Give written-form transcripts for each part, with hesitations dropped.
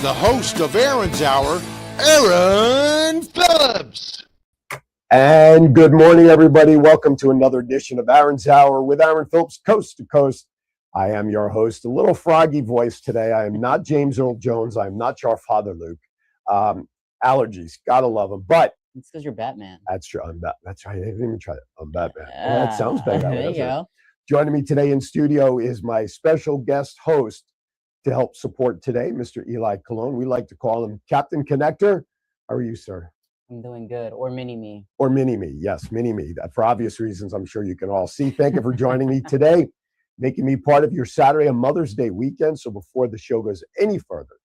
the host of Aaron's Hour, Aaron Phillips. And good morning, everybody. Welcome to another edition of Aaron's Hour with Aaron Phillips, coast to coast. I am your host, a little froggy voice today. I am not James Earl Jones. I am not your father, Luke. Allergies, gotta love them. But it's because you're Batman. That's true. That's right. I didn't even try that. I'm Batman. Well, that sounds better. There you go. Joining me today in studio is my special guest host to help support today, Mr. Eli Colon. We like to call him Captain Connector. How are you, sir? I'm doing good. Or Mini-Me. Or Mini-Me. Yes, Mini-Me. For obvious reasons, I'm sure you can all see. Thank you for joining me today, making me part of your Saturday and Mother's Day weekend. So before the show goes any further,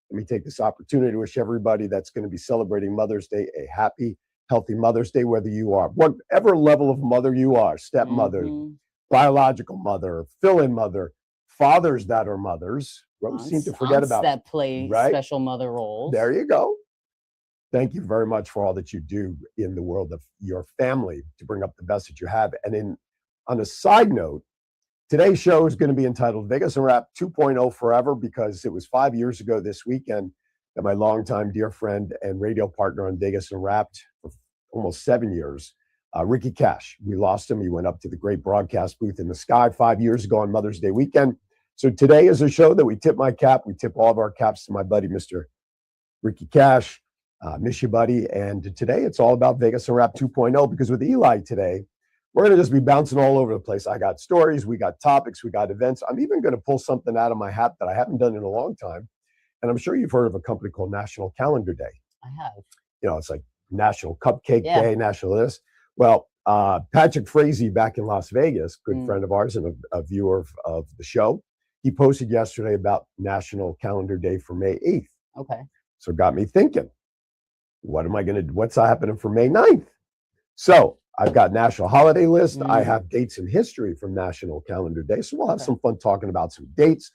let me take this opportunity to wish everybody that's going to be celebrating Mother's Day a happy, healthy Mother's Day, whether you are whatever level of mother you are, stepmother, biological mother, fill-in mother, fathers that are mothers. We seem to forget about that play special mother roles. There you go. Thank you very much for all that you do in the world of your family to bring up the best that you have. And on a side note, today's show is going to be entitled Vegas and Rap 2.0 Forever, because it was 5 years ago this weekend that my longtime dear friend and radio partner on Vegas and Rap for almost 7 years, Ricky Cash. We lost him. He went up to the great broadcast booth in the sky 5 years ago on Mother's Day weekend. So today is a show that we tip my cap. We tip all of our caps to my buddy, Mr. Ricky Cash. Miss you, buddy. And today it's all about Vegas and Rap 2.0, because with Eli today, we're going to just be bouncing all over the place. I got stories, we got topics, we got events. I'm even going to pull something out of my hat that I haven't done in a long time. And I'm sure you've heard of a company called National Calendar Day. I have. You know, it's like National Cupcake Day, National this. Well, Patrick Frazee back in Las Vegas, good friend of ours and a viewer of the show, he posted yesterday about National Calendar Day for May 8th. Okay. So it got me thinking, what's happening for May 9th? So I've got national holiday list. I have dates in history from National Calendar Day. So we'll have some fun talking about some dates.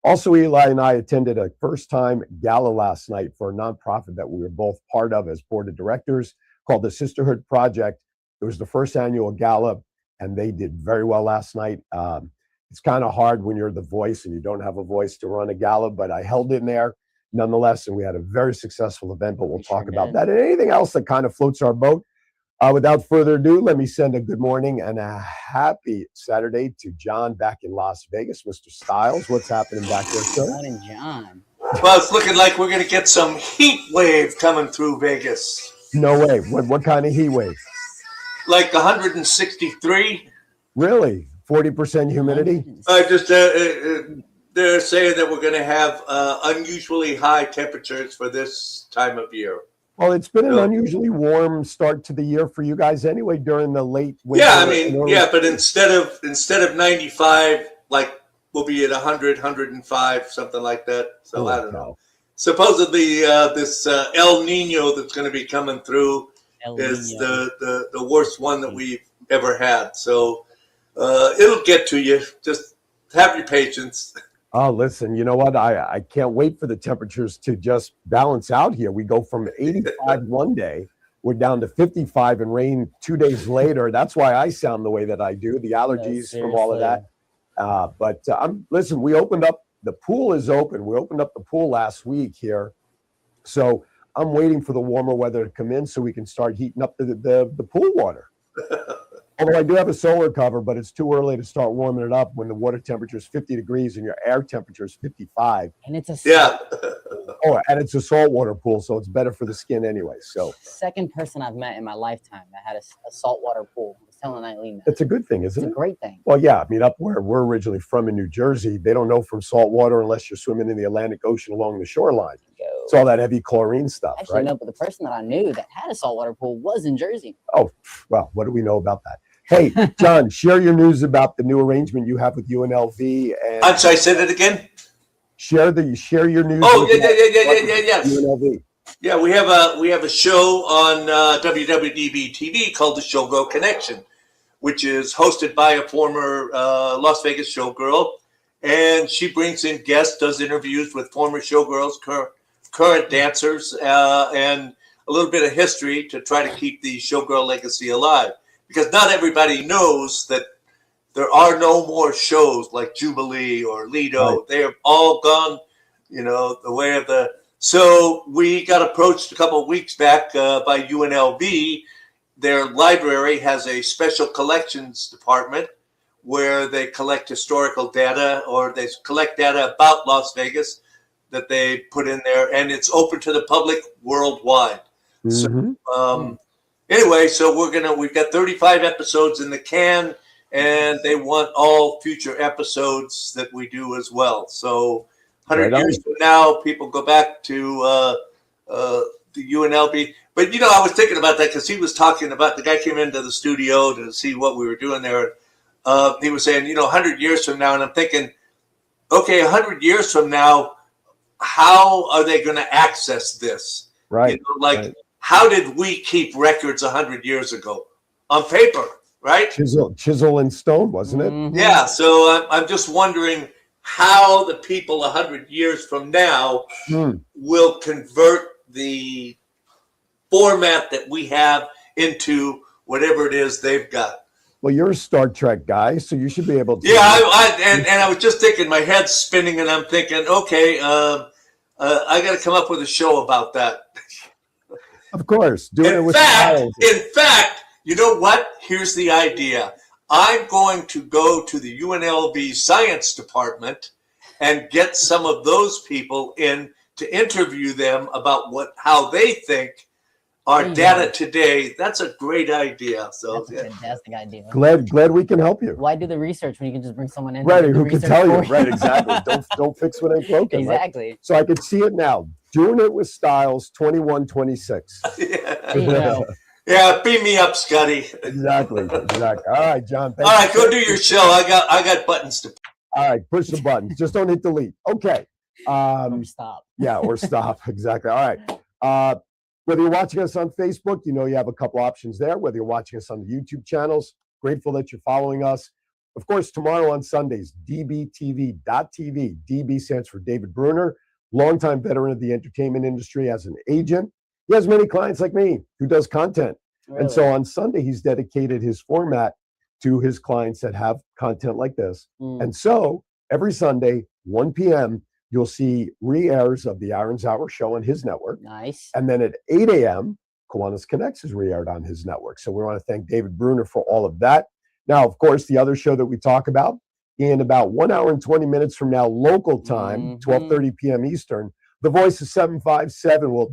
Also, Eli and I attended a first-time gala last night for a nonprofit that we were both part of as board of directors called the Sisterhood Project. It was the first annual gala, and they did very well last night. It's kind of hard when you're the voice and you don't have a voice to run a gala, but I held in there nonetheless, and we had a very successful event, but we'll talk about that and anything else that kind of floats our boat. Without further ado, let me send a good morning and a happy Saturday to John back in Las Vegas. Mr. Styles, what's happening back there, sir? John. Well, it's looking like we're going to get some heat wave coming through Vegas. No way. What kind of heat wave? Like 163. Really? 40% humidity? They're saying that we're going to have unusually high temperatures for this time of year. Well, it's been an unusually warm start to the year for you guys anyway during the late winter. Yeah, I mean, but instead of 95, like we'll be at 100, 105, something like that. So I don't know. Supposedly, this El Nino that's going to be coming through is the worst one that we've ever had. So it'll get to you. Just have your patience. Oh, listen, you know what? I can't wait for the temperatures to just balance out here. We go from 85 one day, we're down to 55 and rain 2 days later. That's why I sound the way that I do, the allergies from all of that. Listen, we opened up, the pool is open. We opened up the pool last week here. So I'm waiting for the warmer weather to come in so we can start heating up the pool water. Although I do have a solar cover, but it's too early to start warming it up when the water temperature is 50 degrees and your air temperature is 55. And it's and it's a saltwater pool, so it's better for the skin anyway. So second person I've met in my lifetime that had a saltwater pool. I was telling Eileen that. It's a good thing, isn't it? It's a great thing. Well, yeah. I mean, up where we're originally from in New Jersey, they don't know from saltwater unless you're swimming in the Atlantic Ocean along the shoreline. It's all that heavy chlorine stuff, actually, right? No, but the person that I knew that had a saltwater pool was in Jersey. Oh, well, what do we know about that? Hey, John, share your news about the new arrangement you have with UNLV. And I'm sorry, say that again. Share your news. Oh, yes. UNLV. Yeah, we have a show on WWDB TV called The Showgirl Connection, which is hosted by a former Las Vegas showgirl, and she brings in guests, does interviews with former showgirls, current dancers, and a little bit of history to try to keep the showgirl legacy alive. Because not everybody knows that there are no more shows like Jubilee or Lido. Right. They have all gone, the way of the So we got approached a couple of weeks back by UNLV. Their library has a special collections department where they collect historical data, or they collect data about Las Vegas that they put in there, and it's open to the public worldwide. Mhm. So anyway, so we've got 35 episodes in the can, and they want all future episodes that we do as well. So 100 Right on. years from now, people go back to the UNLV. But, I was thinking about that because he was talking about, the guy came into the studio to see what we were doing there. He was saying, 100 years from now, and I'm thinking, okay, 100 years from now, how are they going to access this? Right. Right. How did we keep records 100 years ago? On paper, right? Chisel and stone, wasn't it? Mhm. Yeah, so I'm just wondering how the people 100 years from now will convert the format that we have into whatever it is they've got. Well, you're a Star Trek guy, so you should be able to. Yeah, I was just thinking, my head's spinning, and I'm thinking, okay, I got to come up with a show about that. Of course, doing it In with fact, you know what? Here's the idea. I'm going to go to the UNLV science department and get some of those people in to interview them about how they think our data today. That's a great idea. So That's a fantastic idea. Glad we can help you. Why do the research when you can just bring someone in? Right, to do who the can research tell you? for Right, exactly. Don't fix what ain't broken. Exactly. Right? So I could see it now. Doing it with Styles, 21-26. Yeah, beam me up, Scotty. Exactly. All right, John. All right, go do your show. I got buttons to. All right, push the button. Just don't hit delete. Okay. Or stop. Yeah, or stop. Exactly. All right. Whether you're watching us on Facebook, you have a couple options there. Whether you're watching us on the YouTube channels, grateful that you're following us. Of course, tomorrow on Sundays, dbtv.tv. DB stands for David Bruner, longtime veteran of the entertainment industry as an agent. He has many clients like me who does content. Really? And so on Sunday, he's dedicated his format to his clients that have content like this. And so every Sunday, 1 p.m., you'll see re-airs of the Aaron's Hour show on his network. Nice. And then at 8 a.m., Kiwanis Connects is re-aired on his network. So we want to thank David Bruner for all of that. Now, of course, the other show that we talk about, in about 1 hour and 20 minutes from now, local time, 12:30 p.m. Eastern, The Voice of 757 will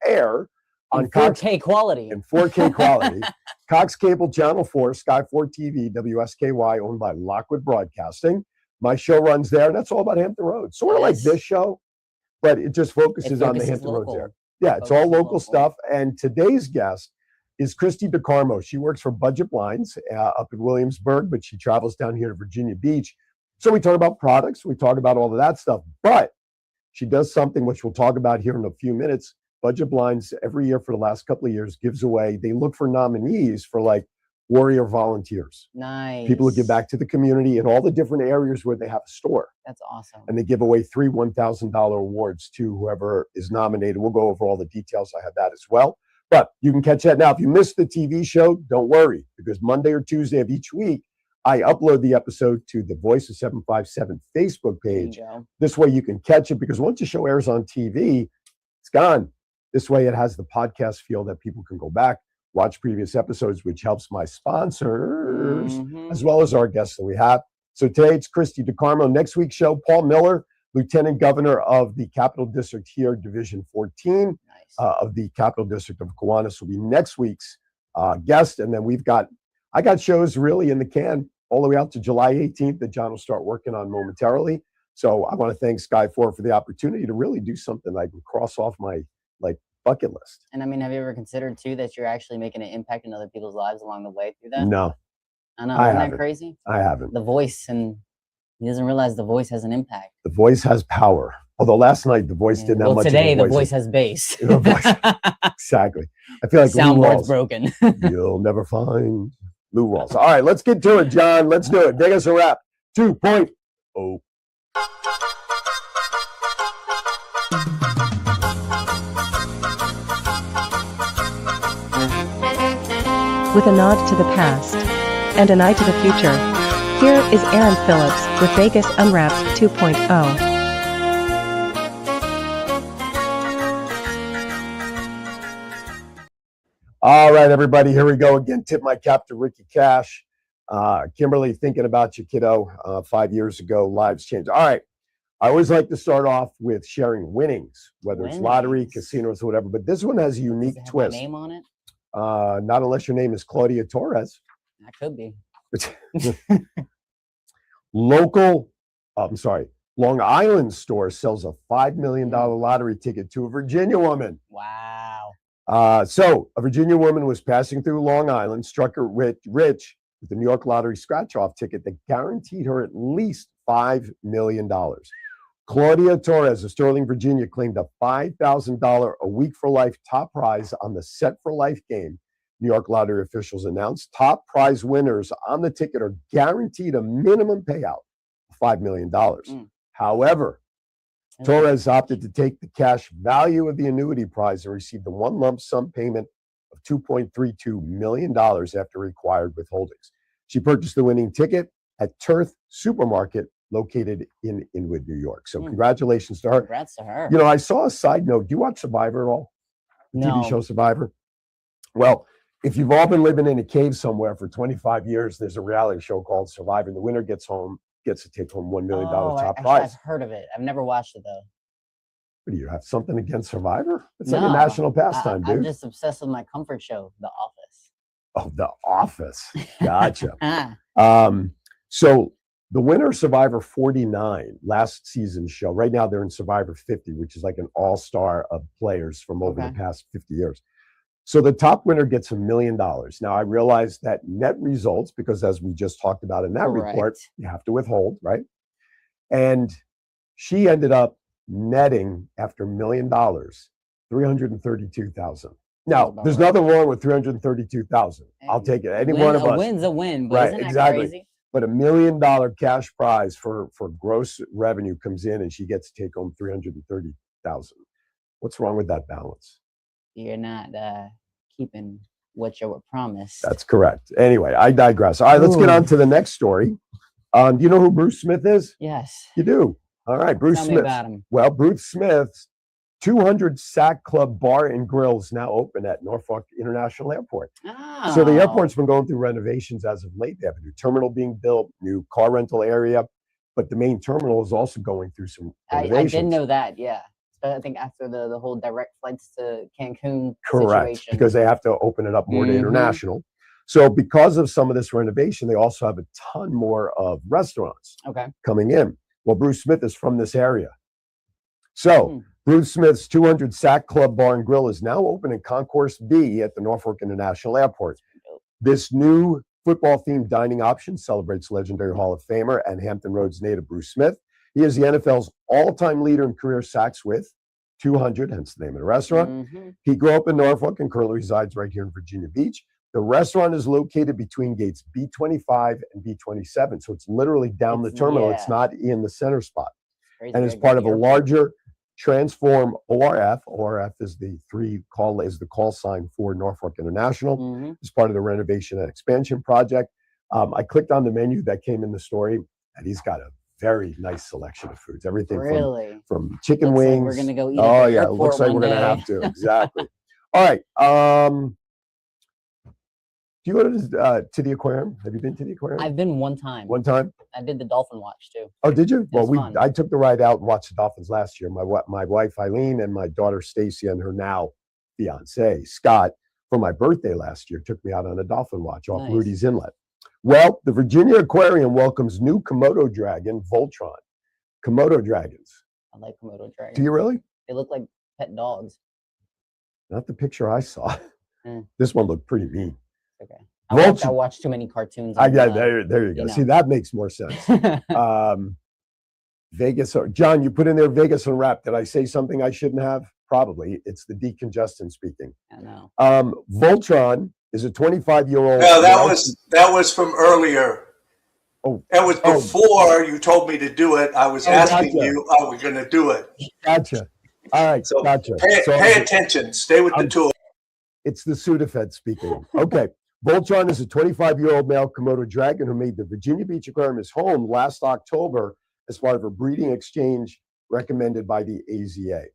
air on in 4K quality. In 4K quality. Cox Cable Channel 4, Sky 4 TV, WSKY, owned by Lockwood Broadcasting. My show runs there, and that's all about Hampton Roads. Sort of like this show, but it just focuses on the Hampton Roads there. Yeah, it's all local stuff. And today's guest is Christy DeCarmo. She works for Budget Blinds up in Williamsburg, but she travels down here to Virginia Beach. So we talk about products, we talk about all of that stuff, but she does something which we'll talk about here in a few minutes. Budget Blinds every year for the last couple of years gives away, they look for nominees for like warrior volunteers. Nice. People who give back to the community in all the different areas where they have a store. That's awesome. And they give away 3 $1,000 awards to whoever is nominated. We'll go over all the details. I have that as well. But you can catch that now. If you missed the TV show, don't worry, because Monday or Tuesday of each week, I upload the episode to the Voice of 757 Facebook page. This way you can catch it, because once the show airs on TV, it's gone. This way it has the podcast feel that people can go back, watch previous episodes, which helps my sponsors, as well as our guests that we have. So today it's Christy DeCarmo. Next week's show, Paul Miller, Lieutenant Governor of the Capital District here, Division 14 of the Capital District of Kiwanis, will be next week's guest. And then I got shows really in the can all the way out to July 18th that John will start working on momentarily. So I want to thank Sky 4 for the opportunity to really do something I can cross off my bucket list. And I mean, have you ever considered too that you're actually making an impact in other people's lives along the way through that? No. I know. Isn't that crazy? I haven't. The voice, and he doesn't realize the voice has an impact. The voice has power. Although last night the voice didn't have much. Today the voice has bass. Exactly. I feel like soundboard's broken. You'll never find Lou Rawls. All right, let's get to it, John. Let's do it. Dig us a rap 2.0. With a nod to the past and an eye to the future, here is Aaron Phillips with Vegas Unwrapped 2.0. All right, everybody, here we go again. Tip my cap to Ricky Cash. Kimberly, thinking about you, kiddo. 5 years ago, lives changed. All right. I always like to start off with sharing winnings, whether it's lottery, casinos, or whatever. But this one has a unique Does it have twist. my name on it? Not unless your name is Claudia Torres. That could be. Long Island store sells a $5 million lottery ticket to a Virginia woman. Wow. So a Virginia woman was passing through Long Island, struck her rich with the New York Lottery scratch-off ticket that guaranteed her at least $5 million. Claudia Torres of Sterling, Virginia, claimed a $5,000 a week for life top prize on the Set for Life game. New York Lottery officials announced top prize winners on the ticket are guaranteed a minimum payout of $5 million. However, Torres opted to take the cash value of the annuity prize and received a one lump sum payment of $2.32 million after required withholdings. She purchased the winning ticket at Turth Supermarket located in Inwood, New York. So congratulations to her. Congrats to her. You know, I saw a side note. Do you watch Survivor at all? The TV show Survivor? Well, if you've all been living in a cave somewhere for 25 years, there's a reality show called Survivor. The winner gets to take home $1 million top prize. I've heard of it. I've never watched it, though. What, do you have something against Survivor? It's No, like a national pastime, dude. I'm just obsessed with my comfort show, The Office. Oh, The Office. Gotcha. So the winner of Survivor 49, last season's show, right now they're in Survivor 50, which is like an all-star of players from over the past 50 years. So the top winner gets $1 million. Now, I realize that net results, because as we just talked about in that report, you have to withhold, right? And she ended up netting, after $1 million, $332,000. Now, there's nothing wrong with $332,000. I'll take it. Any one of us. A win's a win, but isn't that crazy? But $1 million cash prize for gross revenue comes in, and she gets to take home $330,000. What's wrong with that balance? You're not keeping what you were promised. That's correct. Anyway, I digress. All right, let's get on to the next story. Do you know who Bruce Smith is? Yes. You do? All right, Bruce Tell Smith. me about him. Well, Bruce Smith's 200 Sack Club Bar and Grill is now open at Norfolk International Airport. Oh. So the airport's been going through renovations as of late. They have a new terminal being built, new car rental area, but the main terminal is also going through some renovations. I did know that, yeah. I think after the whole direct flights to Cancun situation. Because they have to open it up more to international. So because of some of this renovation, they also have a ton more of restaurants coming in. Well, Bruce Smith is from this area. So Bruce Smith's 200 Sack Club Bar and Grill is now open in Concourse B at the Norfolk International Airport. This new football-themed dining option celebrates legendary Hall of Famer and Hampton Roads native Bruce Smith. He is the NFL's all-time leader in career sacks with 200, hence the name of the restaurant. He grew up in Norfolk and currently resides right here in Virginia Beach. The restaurant is located between gates B25 and B27, so it's literally down the terminal. It's not in the center spot. And it's part of a larger Transform ORF. ORF is the call sign for Norfolk International. It's part of the renovation and expansion project. I clicked on the menu that came in the story, and he's got a very nice selection of foods. Everything from chicken wings. Like we're gonna go eat. Oh yeah, it looks like we're gonna have to. Exactly. All right. Do you go to the aquarium? Have you been to the aquarium? I've been one time. One time? I did the dolphin watch too. Oh, did you? Well, I took the ride out and watched the dolphins last year. My wife Eileen and my daughter Stacy and her now fiance Scott, for my birthday last year, took me out on a dolphin watch off Rudy's Inlet. Well, the Virginia Aquarium welcomes new Komodo dragon, Voltron. Komodo dragons. I like Komodo dragons. Do you really? They look like pet dogs. Not the picture I saw. This one looked pretty mean. Okay. I watch too many cartoons. There you go. See, that makes more sense. Vegas, John, you put in there Vegas Unwrapped. Did I say something I shouldn't have? Probably. It's the decongestant speaking. I know. Voltron is a 25-year-old. No, that was from earlier. Oh, that was before you told me to do it. I was asking you, are we going to do it? Gotcha. All right, so gotcha. Pay attention. Stay with the tool. It's the Sudafed speaking. Okay. Voltron is a 25-year-old male Komodo dragon who made the Virginia Beach Aquarium his home last October as part of a breeding exchange recommended by the AZA.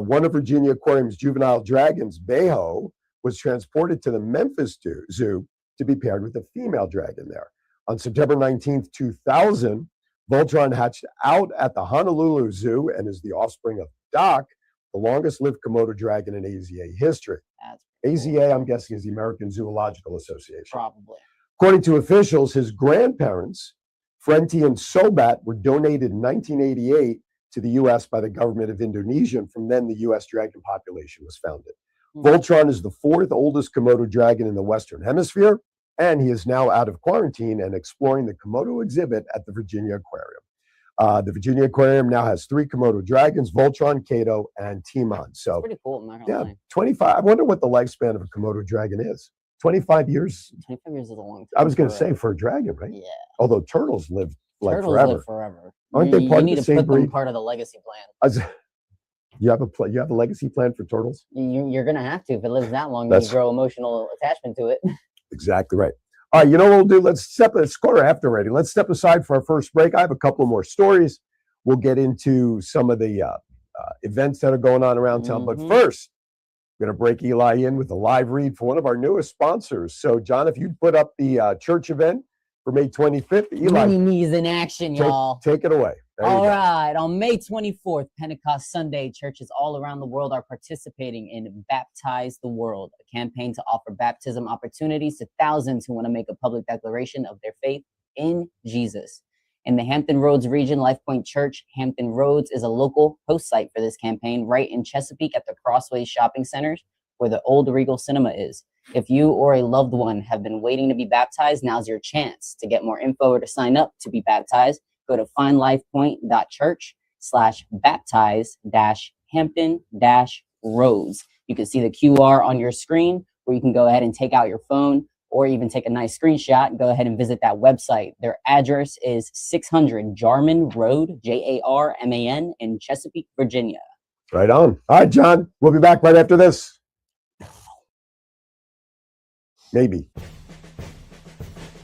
One of Virginia Aquarium's juvenile dragons, Beho, was transported to the Memphis Zoo to be paired with a female dragon there. On September 19th, 2000, Voltron hatched out at the Honolulu Zoo and is the offspring of Doc, the longest-lived Komodo dragon in AZA history. AZA, I'm guessing, is the American Zoological Association. Probably. According to officials, his grandparents, Frenti and Sobat, were donated in 1988 to the U.S. by the government of Indonesia, and from then the U.S. dragon population was founded. Voltron is the fourth oldest Komodo dragon in the Western Hemisphere, and he is now out of quarantine and exploring the Komodo exhibit at the Virginia Aquarium. The Virginia Aquarium now has 3 Komodo dragons, Voltron, Kato, and Timon. So, pretty cool, I'm not gonna lie. 25. I wonder what the lifespan of a Komodo dragon is. 25 years? 25 years is a long time. I was going to say for a dragon, right? Yeah. Although turtles live like Turtles forever. live forever. Aren't they part of the same You need to put them breed? part of the legacy plan. You have a legacy plan for turtles? You're going to have to. If it lives that long, That's- you grow emotional attachment to it. Exactly right. All right, you know what we'll do? It's 1:15 already. Let's step aside for our first break. I have a couple more stories. We'll get into some of the events that are going on around town. But first, I'm going to break Eli in with a live read for one of our newest sponsors. So, John, if you'd put up the church event for May 25th, Eli, Mini-me's in action, y'all. take it away. There you All go. right. On May 24th, Pentecost Sunday, churches all around the world are participating in Baptize the World, a campaign to offer baptism opportunities to thousands who want to make a public declaration of their faith in Jesus. In the Hampton Roads region, Life Point Church, Hampton Roads is a local host site for this campaign right in Chesapeake at the Crossways Shopping Centers where the old Regal Cinema is. If you or a loved one have been waiting to be baptized, now's your chance. To get more info or to sign up to be baptized, go to findlifepoint.church/baptize-hampton-roads. You can see the QR on your screen, or you can go ahead and take out your phone or even take a nice screenshot. Go ahead and visit that website. Their address is 600 Jarman Road, Jarman, in Chesapeake, Virginia. Right on. All right, John, we'll be back right after this. Maybe.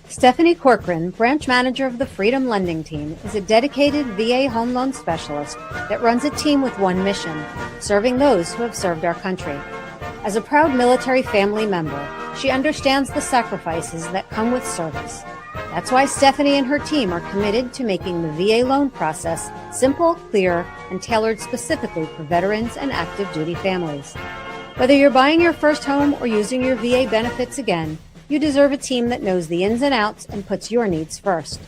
Stephanie Corcoran, branch manager of the Freedom Lending Team, is a dedicated VA home loan specialist that runs a team with one mission, serving those who have served our country. As a proud military family member, she understands the sacrifices that come with service. That's why Stephanie and her team are committed to making the VA loan process simple, clear, and tailored specifically for veterans and active duty families. Whether you're buying your first home or using your VA benefits again, you deserve a team that knows the ins and outs and puts your needs first.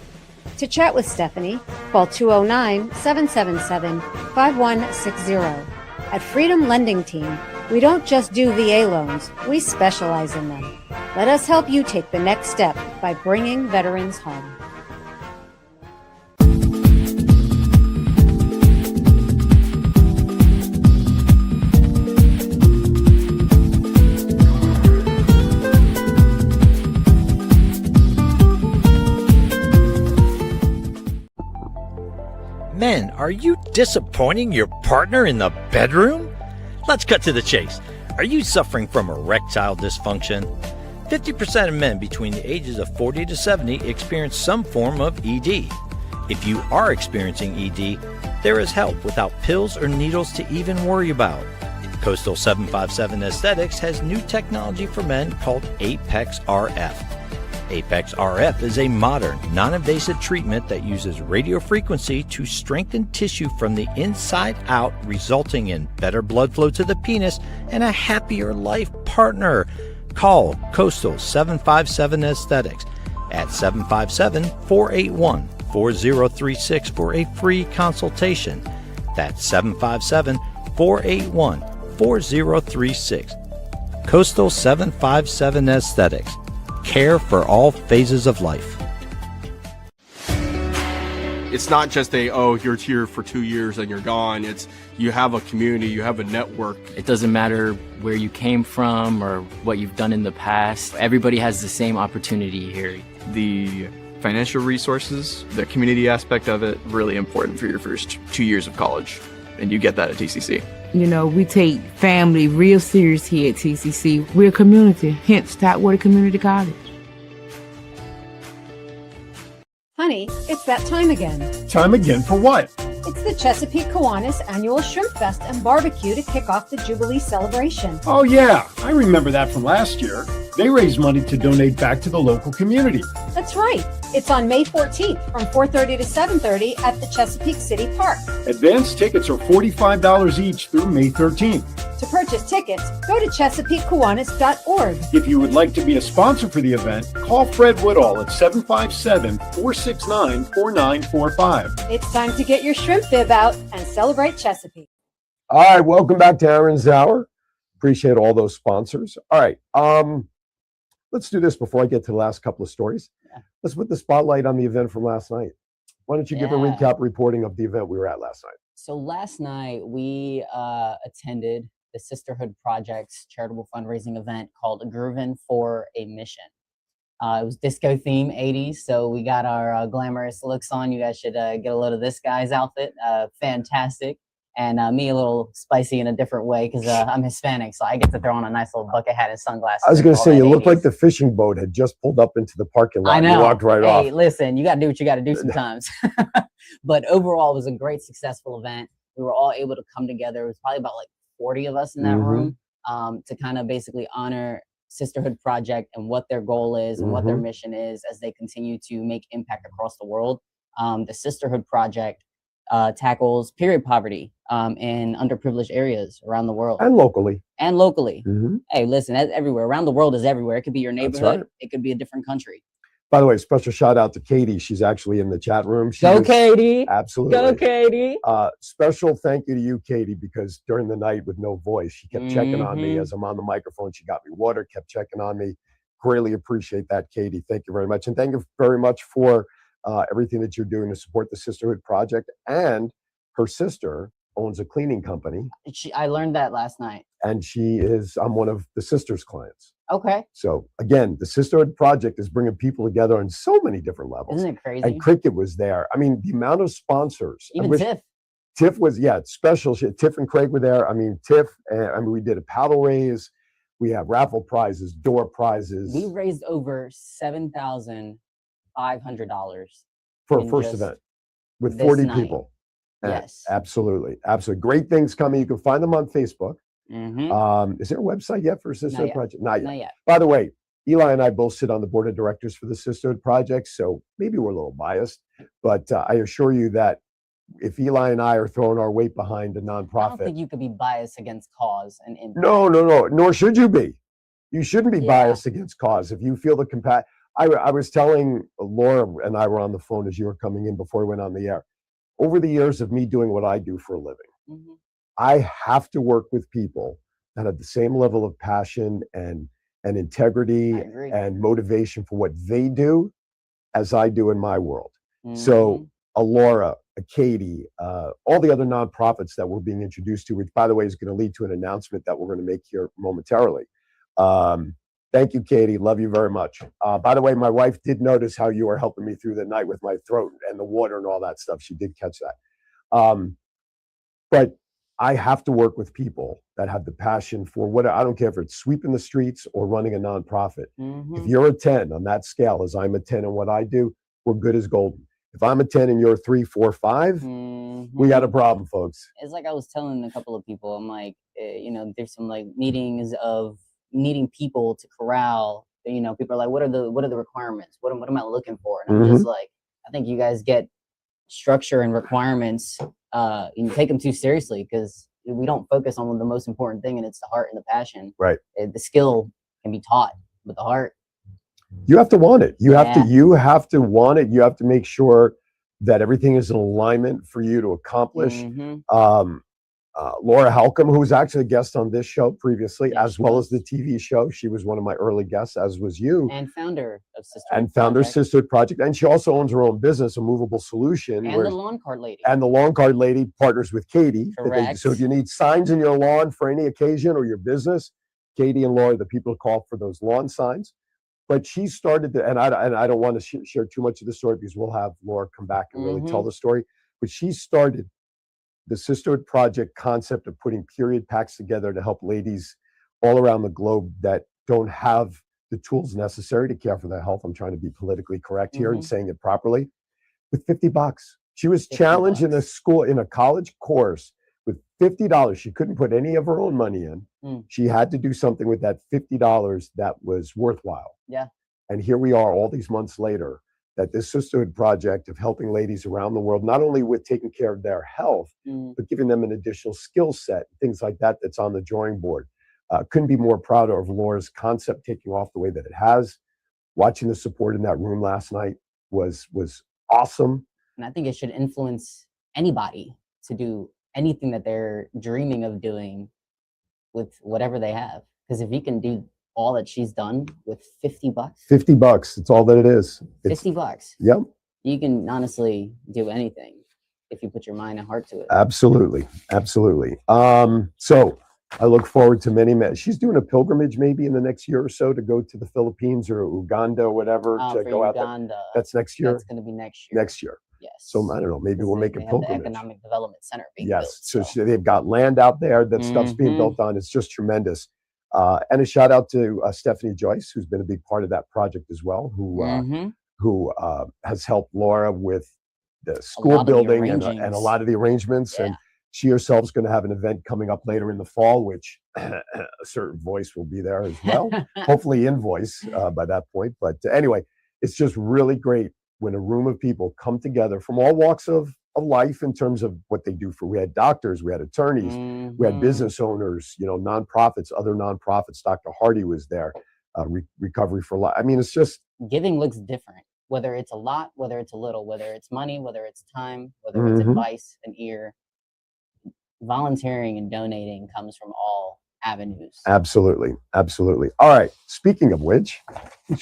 To chat with Stephanie, call 209-777-5160. At Freedom Lending Team, we don't just do VA loans, we specialize in them. Let us help you take the next step by bringing veterans home. Men, are you disappointing your partner in the bedroom? Let's cut to the chase. Are you suffering from erectile dysfunction? 50% of men between the ages of 40 to 70 experience some form of ED. If you are experiencing ED, there is help without pills or needles to even worry about. Coastal 757 Aesthetics has new technology for men called Apex RF. Apex RF is a modern, non-invasive treatment that uses radio frequency to strengthen tissue from the inside out, resulting in better blood flow to the penis and a happier life partner. Call Coastal 757 Aesthetics at 757-481-4036 for a free consultation. That's 757-481-4036. Coastal 757 Aesthetics. Care for all phases of life. It's not just you're here for 2 years and you're gone. It's you have a community, you have a network. It doesn't matter where you came from or what you've done in the past. Everybody has the same opportunity here. The financial resources, the community aspect of it, really important for your first 2 years of college. And you get that at TCC. You know, we take family real serious here at TCC. We're a community, hence Topwater Community College. Honey, it's that time again. Time again for what? It's the Chesapeake Kiwanis Annual Shrimp Fest and Barbecue to kick off the Jubilee celebration. Oh yeah, I remember that from last year. They raised money to donate back to the local community. That's right. It's on May 14th from 4:30 to 7:30 at the Chesapeake City Park. Advance tickets are $45 each through May 13th. To purchase tickets, go to ChesapeakeKiwanis.org. If you would like to be a sponsor for the event, call Fred Woodall at 757-469-4945. It's time to get your shrimp bib out and celebrate Chesapeake. All right, welcome back to Aaron's Hour. Appreciate all those sponsors. All right, let's do this before I get to the last couple of stories. Yeah. Let's put the spotlight on the event from last night. Why don't you give a recap reporting of the event we were at last night? So last night we attended the Sisterhood Project's charitable fundraising event called Rerun for a Mission. It was disco theme, 80s, so we got our glamorous looks on. You guys should get a load of this guy's outfit. Fantastic. And me a little spicy in a different way because I'm Hispanic, so I get to throw on a nice little bucket hat and sunglasses. I was going to say, you look like the fishing boat had just pulled up into the parking lot. I know. And you walked right off. Hey, listen, you got to do what you got to do sometimes. But overall, it was a great, successful event. We were all able to come together. It was probably about like 40 of us in that room to kind of basically honor Sisterhood Project and what their goal is and what their mission is as they continue to make impact across the world. The Sisterhood Project tackles period poverty in underprivileged areas around the world. And locally. Hey, listen, that's everywhere. Around the world is everywhere. It could be your neighborhood. Right. It could be a different country. By the way, special shout out to Katie. She's actually in the chat room. Katie. Absolutely. Go, Katie. Special thank you to you, Katie, because during the night with no voice, she kept checking on me as I'm on the microphone. She got me water, kept checking on me. Greatly appreciate that, Katie. Thank you very much. And thank you very much for everything that you're doing to support the Sisterhood Project. And her sister owns a cleaning company. I learned that last night. And I'm one of the sister's clients. Okay. So again, the Sisterhood Project is bringing people together on so many different levels. Isn't it crazy? And Cricket was there. I mean, the amount of sponsors. Even Tiff. Tiff was, special shit. Tiff and Craig were there. I mean, Tiff, we did a paddle raise. We have raffle prizes, door prizes. We raised over $7,500 for a first event with 40 people. Yes. Absolutely. Absolutely. Great things coming. You can find them on Facebook. Is there a website yet for Sisterhood Project? Not yet. By the way, Eli and I both sit on the board of directors for the Sisterhood Project, so maybe we're a little biased, but I assure you that if Eli and I are throwing our weight behind a nonprofit, I don't think you could be biased against cause and impact. No. Nor should you be. You shouldn't be biased against cause. If you feel the I was telling Laura and I were on the phone as you were coming in before we went on the air. Over the years of me doing what I do for a living, I have to work with people that have the same level of passion and integrity and motivation for what they do as I do in my world. So a Laura, a Katie, all the other nonprofits that we're being introduced to, which by the way is going to lead to an announcement that we're going to make here momentarily. Thank you, Katie. Love you very much. By the way, my wife did notice how you were helping me through the night with my throat and the water and all that stuff. She did catch that. But I have to work with people that have the passion for what, I don't care if it's sweeping the streets or running a nonprofit. If you're a 10 on that scale, as I'm a 10 in what I do, we're good as golden. If I'm a 10 and you're a 3, 4, 5, we got a problem, folks. It's like I was telling a couple of people, I'm like, there's some like meetings of needing people to corral. People are like, what are the requirements? What am I looking for? And I'm just like, I think you guys get structure and requirements and take them too seriously because we don't focus on the most important thing, and it's the heart and the passion. Right. The skill can be taught, but the heart. You have to want it. You have to want it. You have to make sure that everything is in alignment for you to accomplish. Laura Halcomb, who was actually a guest on this show previously, as well as the TV show. She was one of my early guests, as was you. And founder of Sisterhood Project. And she also owns her own business, A Movable Solution. And the Lawn Cart Lady. And the Lawn Cart Lady partners with Katie. Correct. So if you need signs in your lawn for any occasion or your business, Katie and Laura are the people to call for those lawn signs. But she started, and I don't want to share too much of the story because we'll have Laura come back and really tell the story. But she started the Sisterhood Project concept of putting period packs together to help ladies all around the globe that don't have the tools necessary to care for their health. I'm trying to be politically correct here and saying it properly. With $50, She was challenged in a school, in a college course with $50. She couldn't put any of her own money in. She had to do something with that $50 that was worthwhile. Yeah. And here we are all these months later, that this sisterhood project of helping ladies around the world, not only with taking care of their health, but giving them an additional skill set, things like that, that's on the drawing board. Couldn't be more proud of Laura's concept taking off the way that it has. Watching the support in that room last night was awesome. And I think it should influence anybody to do anything that they're dreaming of doing with whatever they have. Because if you can do all that she's done with $50, $50, it's all that it is. It's, $50. Yep. You can honestly do anything if you put your mind and heart to it. Absolutely. Absolutely. So I look forward to many. She's doing a pilgrimage maybe in the next year or so to go to the Philippines or Uganda or whatever to go out there. That's next year. That's going to be next year. Next year. Yes. So I don't know. Maybe we'll make a pilgrimage. The Economic Development Center being built. So they've got land out there that stuff's being built on. It's just tremendous. And a shout out to Stephanie Joyce, who's been a big part of that project as well, who has helped Laura with the school building and a lot of the arrangements. Yeah. And she herself is going to have an event coming up later in the fall, which a certain voice will be there as well. Hopefully in voice by that point. But anyway, it's just really great when a room of people come together from all walks of life in terms of what they do. We had doctors, we had attorneys, we had business owners, nonprofits, other nonprofits. Dr. Hardy was there, Recovery for Life. I mean, it's just giving looks different, whether it's a lot, whether it's a little, whether it's money, whether it's time, whether it's advice, an ear. Volunteering and donating comes from all avenues. Absolutely. All right. Speaking of which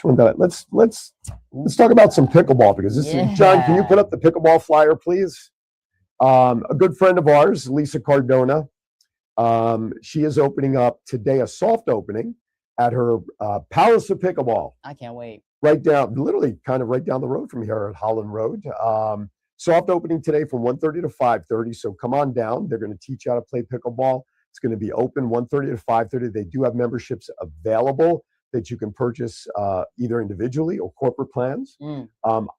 one did let's talk about some pickleball, because this is John. Can you put up the pickleball flyer, please? A good friend of ours, Lisa Cardona. She is opening up today a soft opening at her Palace of Pickleball. I can't wait. Literally kind of right down the road from here at Holland Road. Soft opening today from 1:30 to 5:30. So come on down. They're going to teach you how to play pickleball. It's going to be open 1:30 to 5:30. They do have memberships available that you can purchase either individually or corporate plans.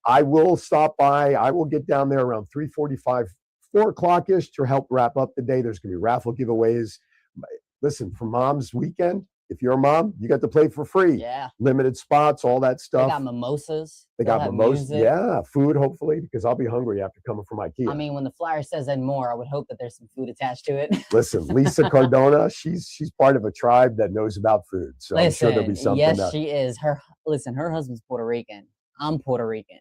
I will stop by. I will get down there around 3:45, 4 o'clock-ish to help wrap up the day. There's going to be raffle giveaways. Listen, for Mom's Weekend, if you're a mom, you got to play for free. Yeah. Limited spots, all that stuff. They got mimosas. They got mimosas. Yeah, food, hopefully, because I'll be hungry after coming from IKEA. I mean, when the flyer says and more, I would hope that there's some food attached to it. Listen, Lisa Cardona, she's part of a tribe that knows about food. So I'm sure there'll be something. Yes, she is. Her husband's Puerto Rican. I'm Puerto Rican.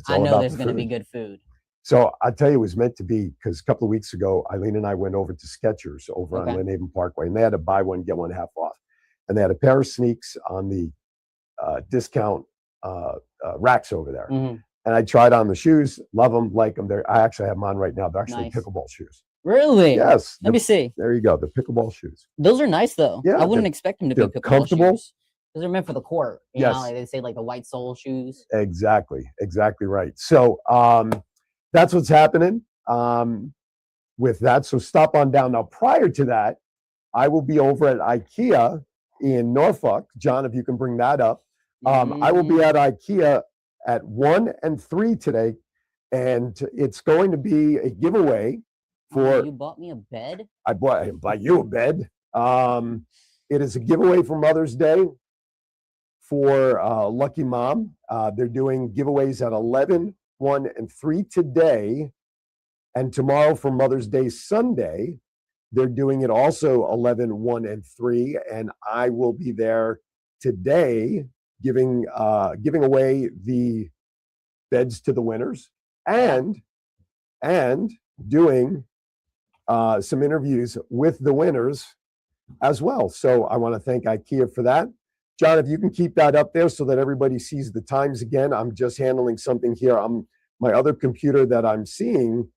I know there's going to be good food. So I tell you, it was meant to be, because a couple of weeks ago, Eileen and I went over to Skechers over on Lynn Haven Parkway, and they had a buy one, get one half off. And they had a pair of sneaks on the discount racks over there. And I tried on the shoes, love them, like them. I actually have them on right now. They're actually pickleball shoes. Really? Yes. Let me see. There you go. The pickleball shoes. Those are nice, though. Yeah, I wouldn't expect them to be pickleball comfortable shoes. Because they're meant for the court. You know, like they say, like the white sole shoes. Exactly right. So that's what's happening with that. So stop on down. Now, prior to that, I will be over at IKEA in Norfolk. John, if you can bring that up. I will be at IKEA at 1 and 3 today, and it's going to be a giveaway for. You bought me a bed? I bought you a bed. It is a giveaway for Mother's Day for Lucky Mom. They're doing giveaways at 11, 1, and 3 today, and tomorrow for Mother's Day Sunday. They're doing it also 11, 1, and 3, and I will be there today giving away the beds to the winners and doing some interviews with the winners as well. So I want to thank IKEA for that. John, if you can keep that up there so that everybody sees the times again. I'm just handling something here. My other computer that I'm seeing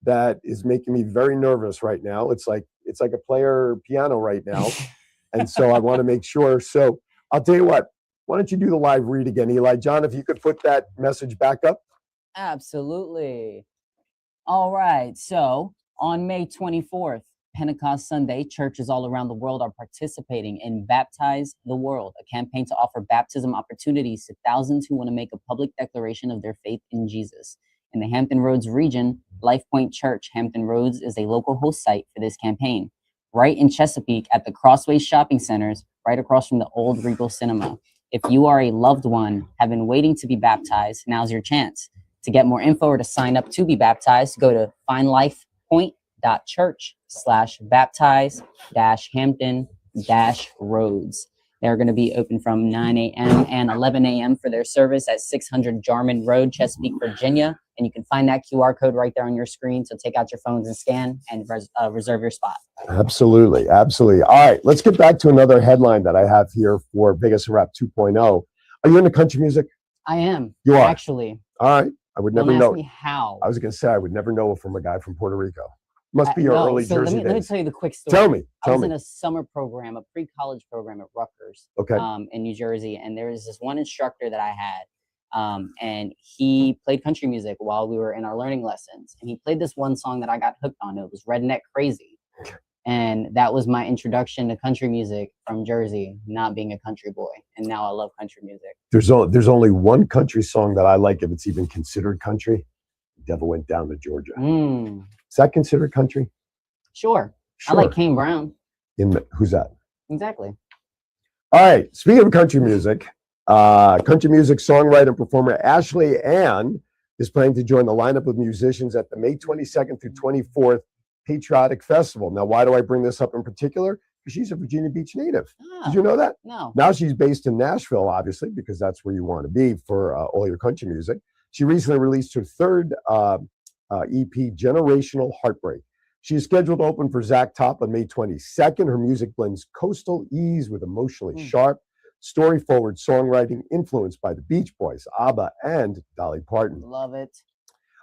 that is making me very nervous right now. It's like a player piano right now. And so I want to make sure. So I'll tell you what, why don't you do the live read again, Eli? John, if you could put that message back up. Absolutely. All right. So on May 24th, Pentecost Sunday, churches all around the world are participating in Baptize the World, a campaign to offer baptism opportunities to thousands who want to make a public declaration of their faith in Jesus. In the Hampton Roads region, Life Point Church, Hampton Roads, is a local host site for this campaign. Right in Chesapeake at the Crossways Shopping Centers, right across from the old Regal Cinema. If you are a loved one, have been waiting to be baptized, now's your chance. To get more info or to sign up to be baptized, go to findlifepoint.church/baptize-hampton-roads. They're going to be open from 9 a.m. and 11 a.m. for their service at 600 Jarman Road, Chesapeake, Virginia. And you can find that QR code right there on your screen. So take out your phones and scan and reserve your spot. Absolutely. Absolutely. All right. Let's get back to another headline that I have here for Vegas and Rap 2.0. Are you into country music? I am. You are? Actually. All right. I would never Don't know. ask me how. I was going to say, I would never know from a guy from Puerto Rico. Must be your No, early so Jersey let me days. tell you the quick story. Tell me. I was in a summer program, a pre-college program at Rutgers, Okay. in New Jersey, and there was this one instructor that I had, and he played country music while we were in our learning lessons, and he played this one song that I got hooked on. It was Redneck Crazy, and that was my introduction to country music from Jersey, not being a country boy, and now I love country music. There's only one country song that I like, if it's even considered country. Devil Went Down to Georgia. Is that considered country? Sure. I like Kane Brown. Who's that? Exactly. All right. Speaking of country music songwriter and performer Ashley Ann is planning to join the lineup of musicians at the May 22nd through 24th Patriotic Festival. Now, why do I bring this up in particular? Because she's a Virginia Beach native. Did you know that? No. Now she's based in Nashville, obviously, because that's where you want to be for all your country music. She recently released her third EP, Generational Heartbreak. She is scheduled to open for Zach Top on May 22nd. Her music blends coastal ease with emotionally sharp, story-forward songwriting influenced by the Beach Boys, ABBA, and Dolly Parton. Love it.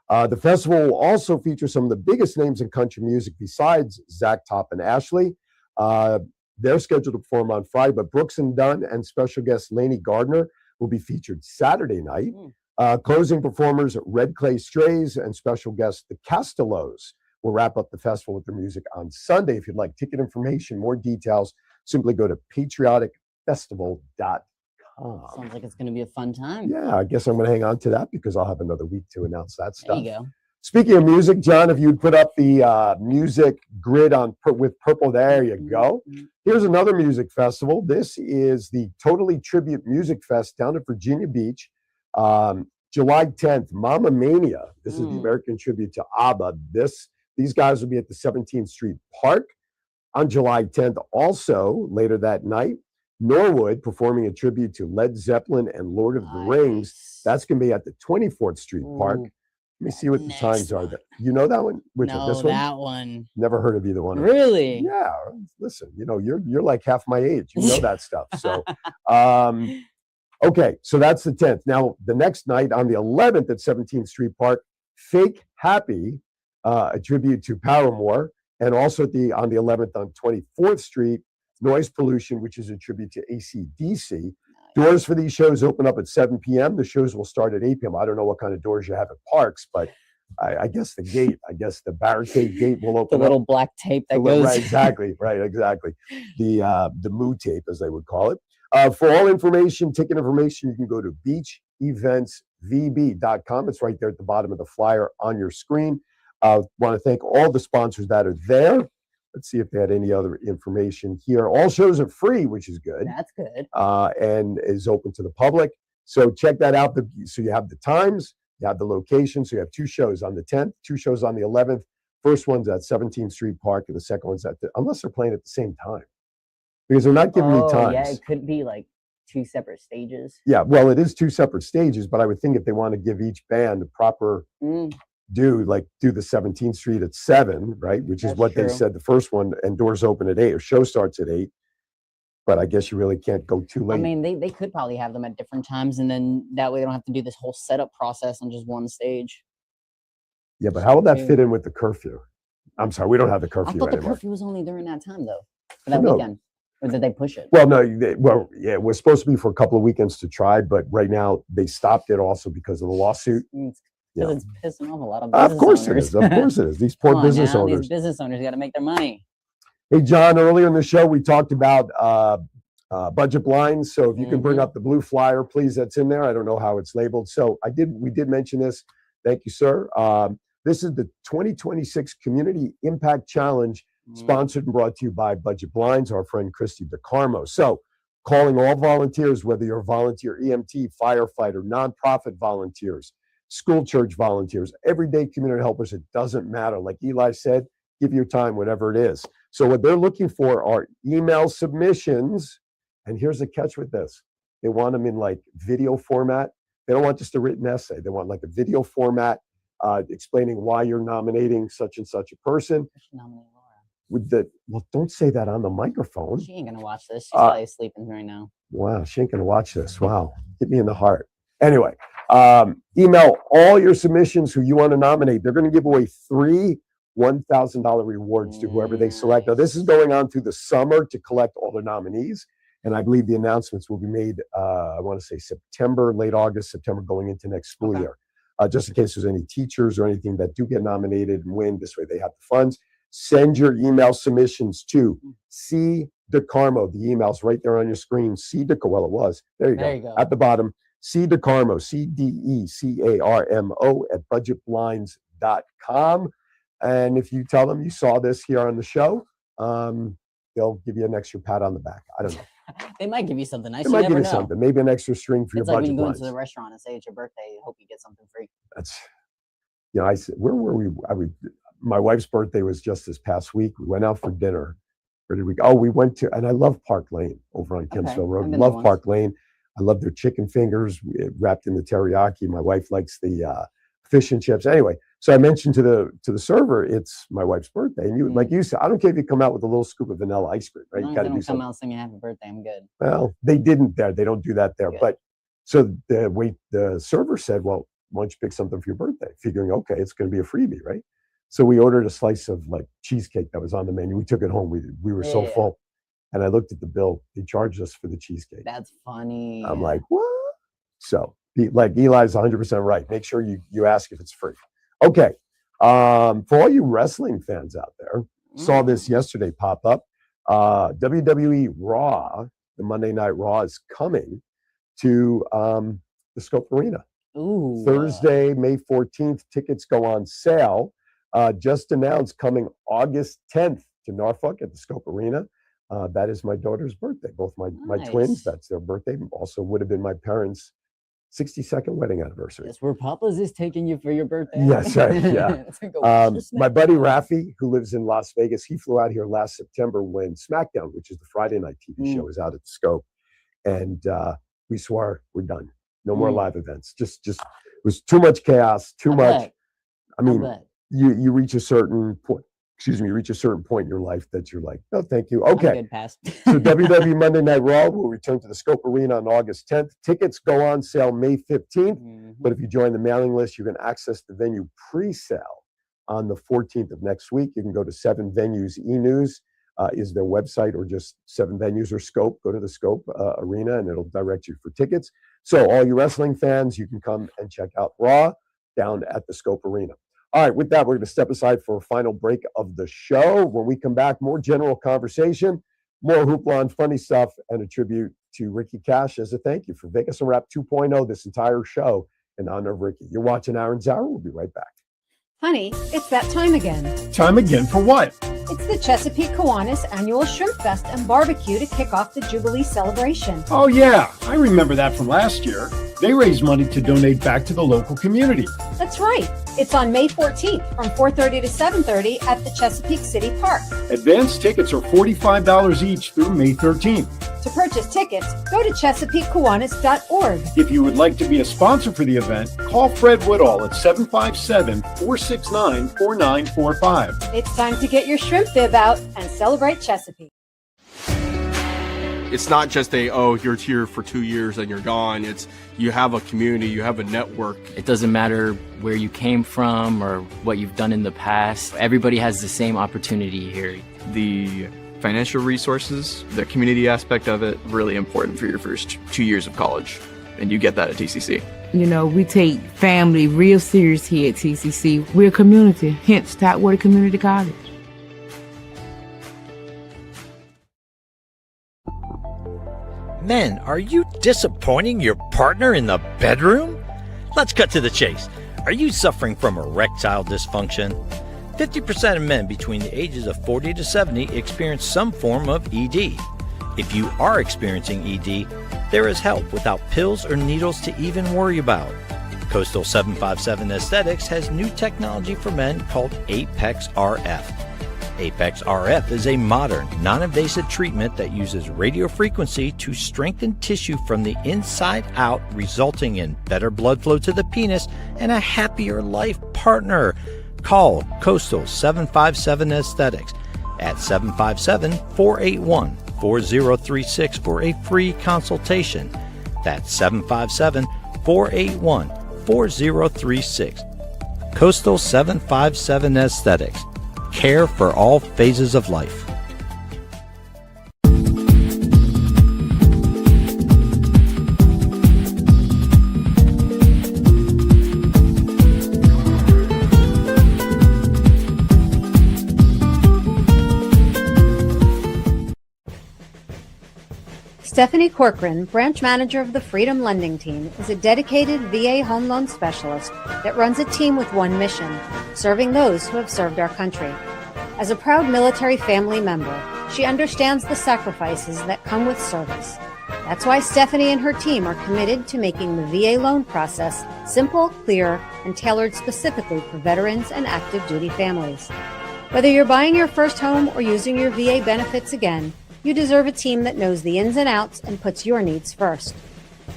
The festival will also feature some of the biggest names in country music besides Zach Top and Ashley. They're scheduled to perform on Friday, but Brooks and Dunn and special guest Lainey Gardner will be featured Saturday night. Closing performers Red Clay Strays and special guest The Castellos will wrap up the festival with their music on Sunday. If you'd like ticket information, more details, simply go to patrioticfestival.com. Sounds like it's going to be a fun time. Yeah, I guess I'm going to hang on to that because I'll have another week to announce that stuff. There you go. Speaking of music, John, if you'd put up the music grid with purple, there you go. Here's another music festival. This is the Totally Tribute Music Fest down at Virginia Beach. July 10th, Mama Mania. This is the American tribute to ABBA. These guys will be at the 17th Street Park on July 10th. Also, later that night, Norwood performing a tribute to Led Zeppelin and Lord of the Rings. That's going to be at the 24th Street Park. Let me see what the times are. You know that one? Which one? This one? That one. Never heard of either one of them. Really? Yeah. Listen, you're like half my age. You know that stuff. So, okay, so that's the 10th. Now, the next night on the 11th at 17th Street Park, Fake Happy, a tribute to Paramore, and also on the 11th on 24th Street, Noise Pollution, which is a tribute to AC/DC. Doors for these shows open up at 7 p.m. The shows will start at 8 p.m. I don't know what kind of doors you have at parks, but I guess the barricade gate will open the little black tape that goes. Right, exactly. The moo tape, as they would call it. For all information, ticket information, you can go to beacheventsvb.com. It's right there at the bottom of the flyer on your screen. Want to thank all the sponsors that are there. Let's see if they had any other information here. All shows are free, which is good. That's good. And is open to the public. So check that out. So you have the times, you have the location. So you have two shows on the 10th, two shows on the 11th. First one's at 17th Street Park, and the second one's unless they're playing at the same time. Because they're not giving me times. Yeah, it could be like two separate stages. Yeah, well, it is two separate stages, but I would think if they want to give each band a proper do the 17th Street at 7, right? Which is what they said the first one, and doors open at 8, or show starts at 8. But I guess you really can't go too late. I mean, they could probably have them at different times, and then that way they don't have to do this whole setup process on just one stage. Yeah, but how will that fit in with the curfew? I'm sorry, we don't have the curfew anymore. I thought the curfew was only during that time, though, for that weekend. Or did they push it? Well, no. Yeah, it was supposed to be for a couple of weekends to try, but right now they stopped it also because of the lawsuit. Because it's pissing off a lot of business Of course owners. it is. Of course it is. These poor business owners. These business owners got to make their money. Hey, John, earlier in the show, we talked about budget blinds. So if you can bring up the blue flyer, please, that's in there. I don't know how it's labeled. So we did mention this. Thank you, sir. This is the 2026 Community Impact Challenge, sponsored and brought to you by Budget Blinds, our friend Christy DeCarmo. So, calling all volunteers, whether you're a volunteer EMT, firefighter, nonprofit volunteers, school church volunteers, everyday community helpers, it doesn't matter. Like Eli said, give your time, whatever it is. So what they're looking for are email submissions. And here's the catch with this. They want them in like video format. They don't want just a written essay. They want like a video format explaining why you're nominating such and such a person. With the, well, don't say that on the microphone. She ain't gonna watch this. She's probably sleeping right now. Wow, she ain't gonna watch this. Wow, hit me in the heart. Anyway, email all your submissions who you want to nominate. They're going to give away 3 $1,000 rewards to whoever they select. Now, this is going on through the summer to collect all the nominees, and I believe the announcements will be made. I want to say September, late August, September, going into next school year. Just in case there's any teachers or anything that do get nominated and win, this way they have the funds. Send your email submissions to C. DeCarmo. The email's right there on your screen. C. DeCarmo. Well, it was. There you go. At the bottom. C. DeCarmo. CDECARMO at budgetblinds.com. And if you tell them you saw this here on the show, they'll give you an extra pat on the back. I don't know. They might give you something nice. They might give you something. Maybe an extra string for your budget. It's like when you go blinds. into the restaurant and say it's your birthday. You hope you get something free. That's, you know, I said, where were we? My wife's birthday was just this past week. We went out for dinner. Where did we go? Oh, we went to, and I love Park Lane over on Kempsville Road. Love Park Lane. I love their chicken fingers wrapped in the teriyaki. My wife likes the fish and chips. Anyway, so I mentioned to the server, it's my wife's birthday, and you, like you said, I don't care if you come out with a little scoop of vanilla ice cream, right? You got to do something. Come out singing happy birthday. I'm good. Well, they didn't there. They don't do that there. Good. But so the server said, well, why don't you pick something for your birthday? Figuring, okay, it's going to be a freebie, right? So we ordered a slice of like cheesecake that was on the menu. We took it home. We were so full. And I looked at the bill. They charged us for the cheesecake. That's funny. I'm like, what? So like Eli's 100% right. Make sure you ask if it's free. Okay. For all you wrestling fans out there, saw this yesterday pop up. WWE Raw, the Monday Night Raw, is coming to the Scope Arena. Ooh. Thursday, May 14th. Tickets go on sale. Just announced coming August 10th to Norfolk at the Scope Arena. That is my daughter's birthday. Both my twins, that's their birthday. Also would have been my parents' 62nd wedding anniversary. That's where Papa's is taking you for your birthday. Yes, right, yeah. My buddy Rafi, who lives in Las Vegas, he flew out here last September when SmackDown, which is the Friday night TV show, was out at the Scope. And we swore we're done. No more live events. Just it was too much chaos, too much. I mean, you reach a certain point. Excuse me, you reach a certain point in your life that you're like, no, thank you. Okay. So WWE Monday Night Raw will return to the Scope Arena on August 10th. Tickets go on sale May 15th. But if you join the mailing list, you can access the venue pre-sale on the 14th of next week. You can go to 7 Venues eNews is their website, or just 7 Venues or Scope. Go to the Scope Arena and it'll direct you for tickets. So all you wrestling fans, you can come and check out Raw down at the Scope Arena. All right, with that, we're going to step aside for a final break of the show. When we come back, more general conversation, more hoopla and funny stuff, and a tribute to Ricky Cash as a thank you for Vegas Unwrapped 2.0, this entire show in honor of Ricky. You're watching Aaron's Hour. We'll be right back. Honey, it's that time again. Time again for what? It's the Chesapeake Kiwanis Annual Shrimp Fest and Barbecue to kick off the Jubilee celebration. Oh, yeah. I remember that from last year. They raised money to donate back to the local community. That's right. It's on May 14th from 4:30 to 7:30 at the Chesapeake City Park. Advance tickets are $45 each through May 13th. To purchase tickets, go to ChesapeakeKiwanis.org. If you would like to be a sponsor for the event, call Fred Woodall at 757-469-4945. It's time to get your shrimp bib out and celebrate Chesapeake. It's not just you're here for 2 years and you're gone. It's you have a community, you have a network. It doesn't matter where you came from or what you've done in the past. Everybody has the same opportunity here. The financial resources, the community aspect of it, really important for your first 2 years of college. And you get that at TCC. You know, we take family real serious here at TCC. We're a community, hence Tidewater Community College. Men, are you disappointing your partner in the bedroom? Let's cut to the chase. Are you suffering from erectile dysfunction? 50% of men between the ages of 40 to 70 experience some form of ED. If you are experiencing ED, there is help without pills or needles to even worry about. Coastal 757 Aesthetics has new technology for men called Apex RF. Apex RF is a modern, non-invasive treatment that uses radio frequency to strengthen tissue from the inside out, resulting in better blood flow to the penis and a happier life partner. Call Coastal 757 Aesthetics at 757-481-4036 for a free consultation. That's 757-481-4036. Coastal 757 Aesthetics. Care for all phases of life. Stephanie Corcoran, branch manager of the Freedom Lending Team, is a dedicated VA home loan specialist that runs a team with one mission, serving those who have served our country. As a proud military family member, she understands the sacrifices that come with service. That's why Stephanie and her team are committed to making the VA loan process simple, clear, and tailored specifically for veterans and active duty families. Whether you're buying your first home or using your VA benefits again, you deserve a team that knows the ins and outs and puts your needs first.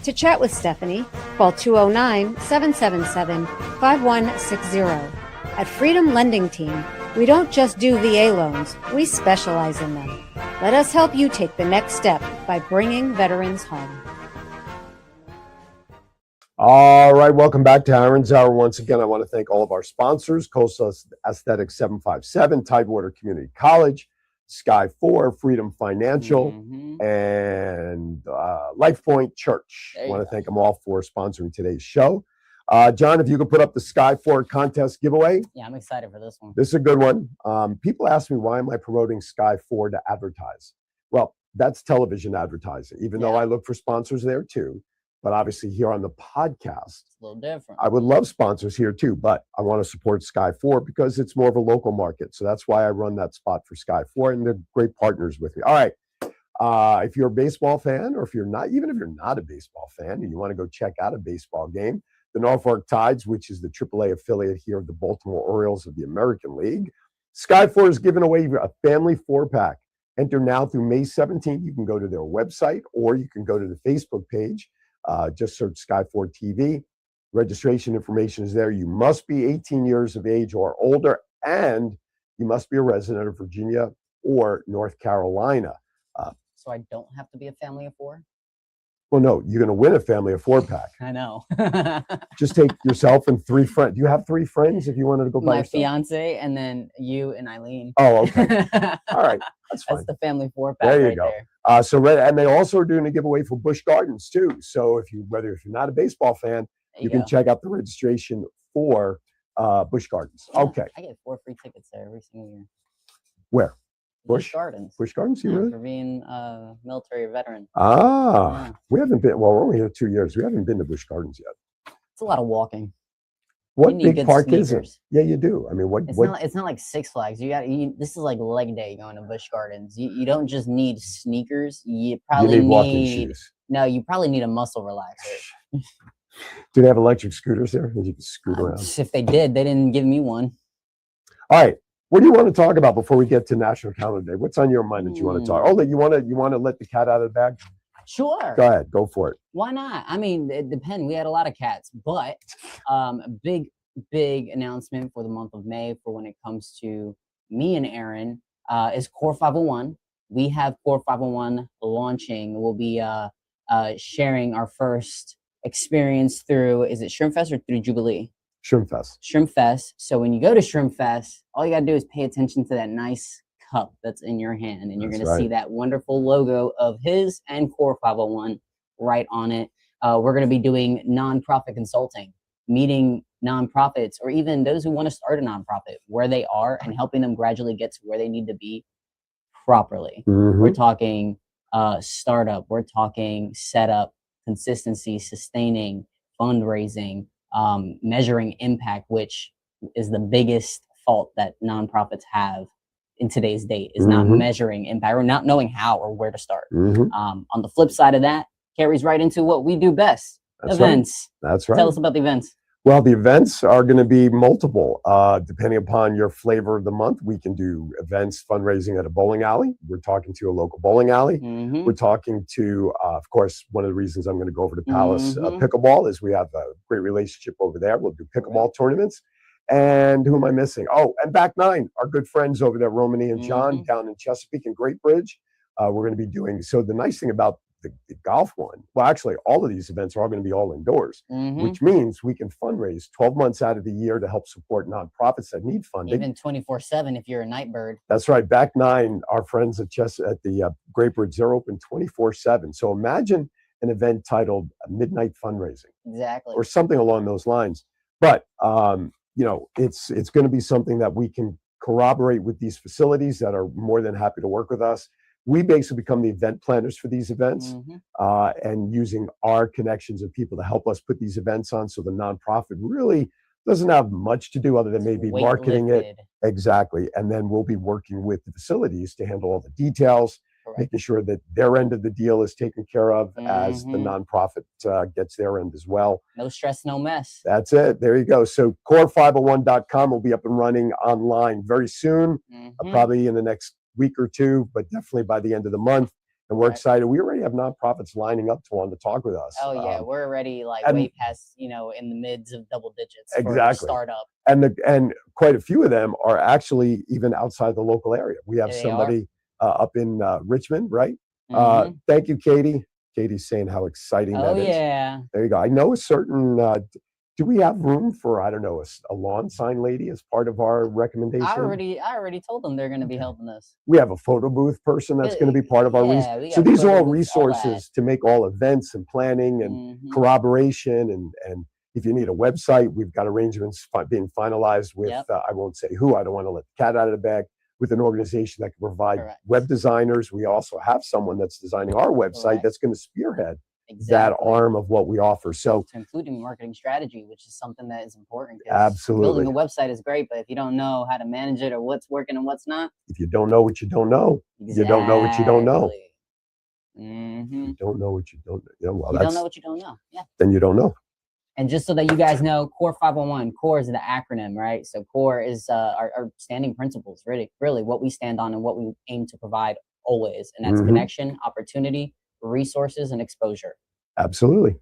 To chat with Stephanie, call 209-777-5160. At Freedom Lending Team, we don't just do VA loans, we specialize in them. Let us help you take the next step by bringing veterans home. All right, welcome back to Aaron's Hour. Once again, I want to thank all of our sponsors, Coastal Aesthetics 757, Tidewater Community College, Sky 4, Freedom Financial, and Life Point Church. I want to thank them all for sponsoring today's show. John, if you could put up the Sky 4 contest giveaway. Yeah, I'm excited for this one. This is a good one. People ask me, why am I promoting Sky 4 to advertise? Well, that's television advertising, even though I look for sponsors there too. But obviously here on the podcast, It's a little different. I would love sponsors here too, but I want to support Sky 4 because it's more of a local market. So that's why I run that spot for Sky 4, and they're great partners with me. All right. If you're a baseball fan, or if you're not, even if you're not a baseball fan and you want to go check out a baseball game, the Norfolk Tides, which is the AAA affiliate here of the Baltimore Orioles of the American League, Sky 4 is giving away a family 4-pack. Enter now through May 17th. You can go to their website, or you can go to the Facebook page. Just search Sky 4 TV. Registration information is there. You must be 18 years of age or older, and you must be a resident of Virginia or North Carolina. So I don't have to be a family of 4? Well, no, you're going to win a family of 4-pack. I know. Just take yourself and 3 friends. Do you have 3 friends if you wanted to go by My yourself? fiance, and then you and Eileen. Oh, okay. All right. That's fine. That's the family 4-pack There you right go. there. And they also are doing a giveaway for Busch Gardens too. So if you're not a baseball fan, you can check out the registration for Busch Gardens. Yeah, Okay. I get 4 free tickets there every single year. Where? Busch Gardens. Busch Gardens, you Yeah, really? for being a military veteran. Ah, we haven't been. Well, we're only here 2 years. We haven't been to Busch Gardens yet. It's a lot of walking. What need big good park is it? sneakers. Yeah, you do. I mean, what? It's not like Six Flags. This is like leg day going to Busch Gardens. You don't just need sneakers. You probably need walking shoes. No, you probably need a muscle relaxer. Do they have electric scooters there that you can scoot around? If they did, they didn't give me one. All right. What do you want to talk about before we get to National Calendar Day? What's on your mind that you want to talk? Oh, you want to let the cat out of the bag? Sure. Go ahead. Go for it. Why not? I mean, it depends. We had a lot of cats, but a big announcement for the month of May for when it comes to me and Aaron is Core 501. We have Core 501 launching. We'll be sharing our first experience through, is it Shrimp Fest or through Jubilee? Shrimp Fest. Shrimp Fest. So when you go to Shrimp Fest, all you got to do is pay attention to that nice cup that's in your hand, and you're going to see that wonderful logo of his and Core 501 right on it. We're going to be doing nonprofit consulting, meeting nonprofits or even those who want to start a nonprofit where they are and helping them gradually get to where they need to be properly. We're talking startup, we're talking setup, consistency, sustaining, fundraising, measuring impact, which is the biggest fault that nonprofits have in today's date, is not measuring impact or not knowing how or where to start. On the flip side of that, carries right into what we do best. That's events. Right. That's right. Tell us about the events. Well, the events are going to be multiple. Depending upon your flavor of the month, we can do events, fundraising at a bowling alley. We're talking to a local bowling alley. We're talking to, of course, one of the reasons I'm going to go over to Palace Pickleball is we have a great relationship over there. We'll do pickleball tournaments. And who am I missing? Oh, and Back Nine, our good friends over there, Romany and John, down in Chesapeake and Great Bridge. We're going to be doing, so the nice thing about the golf one, well, actually, all of these events are all going to be all indoors, which means we can fundraise 12 months out of the year to help support nonprofits that need funding. Even 24/7 if you're a night bird. That's right. Back Nine, our friends at the Great Bridge, they're open 24/7. So imagine an event titled Midnight Fundraising. Exactly. Or something along those lines. But, it's going to be something that we can corroborate with these facilities that are more than happy to work with us. We basically become the event planners for these events and using our connections of people to help us put these events on. So the nonprofit really doesn't have much to do other than maybe marketing it. Exactly. And then we'll be working with the facilities to handle all the details, making sure that their end of the deal is taken care of as the nonprofit gets their end as well. No stress, no mess. That's it. There you go. So core501.com will be up and running online very soon, probably in the next week or two, but definitely by the end of the month. And we're excited. We already have nonprofits lining up to want to talk with us. Oh yeah, we're already like way past, in the mids of double digits for a startup. And quite a few of them are actually even outside the local area. We have somebody up in Richmond, right? Thank you, Katie. Katie's saying how exciting that is. Oh yeah. There you go. I know a certain. Do we have room for, I don't know, a lawn sign lady as part of our recommendation? I already told them they're going to be helping us. We have a photo booth person that's going to be part of our resources. So these are all resources to make all events and planning and corroboration. And if you need a website, we've got arrangements being finalized with, I won't say who, I don't want to let the cat out of the bag, with an organization that can provide web designers. We also have someone that's designing our website that's going to spearhead that arm of what we offer. So including marketing strategy, which is something that is important. Absolutely. Building a website is great, but if you don't know how to manage it or what's working and what's not. If you don't know what you don't know, you don't know what you don't know. You don't know what you don't know. Well, you don't know what you don't know. Yeah. Then you don't know. And just so that you guys know, Core 501, Core is the acronym, right? So Core is our standing principles, really what we stand on and what we aim to provide always. And that's connection, opportunity, resources, and exposure. Absolutely.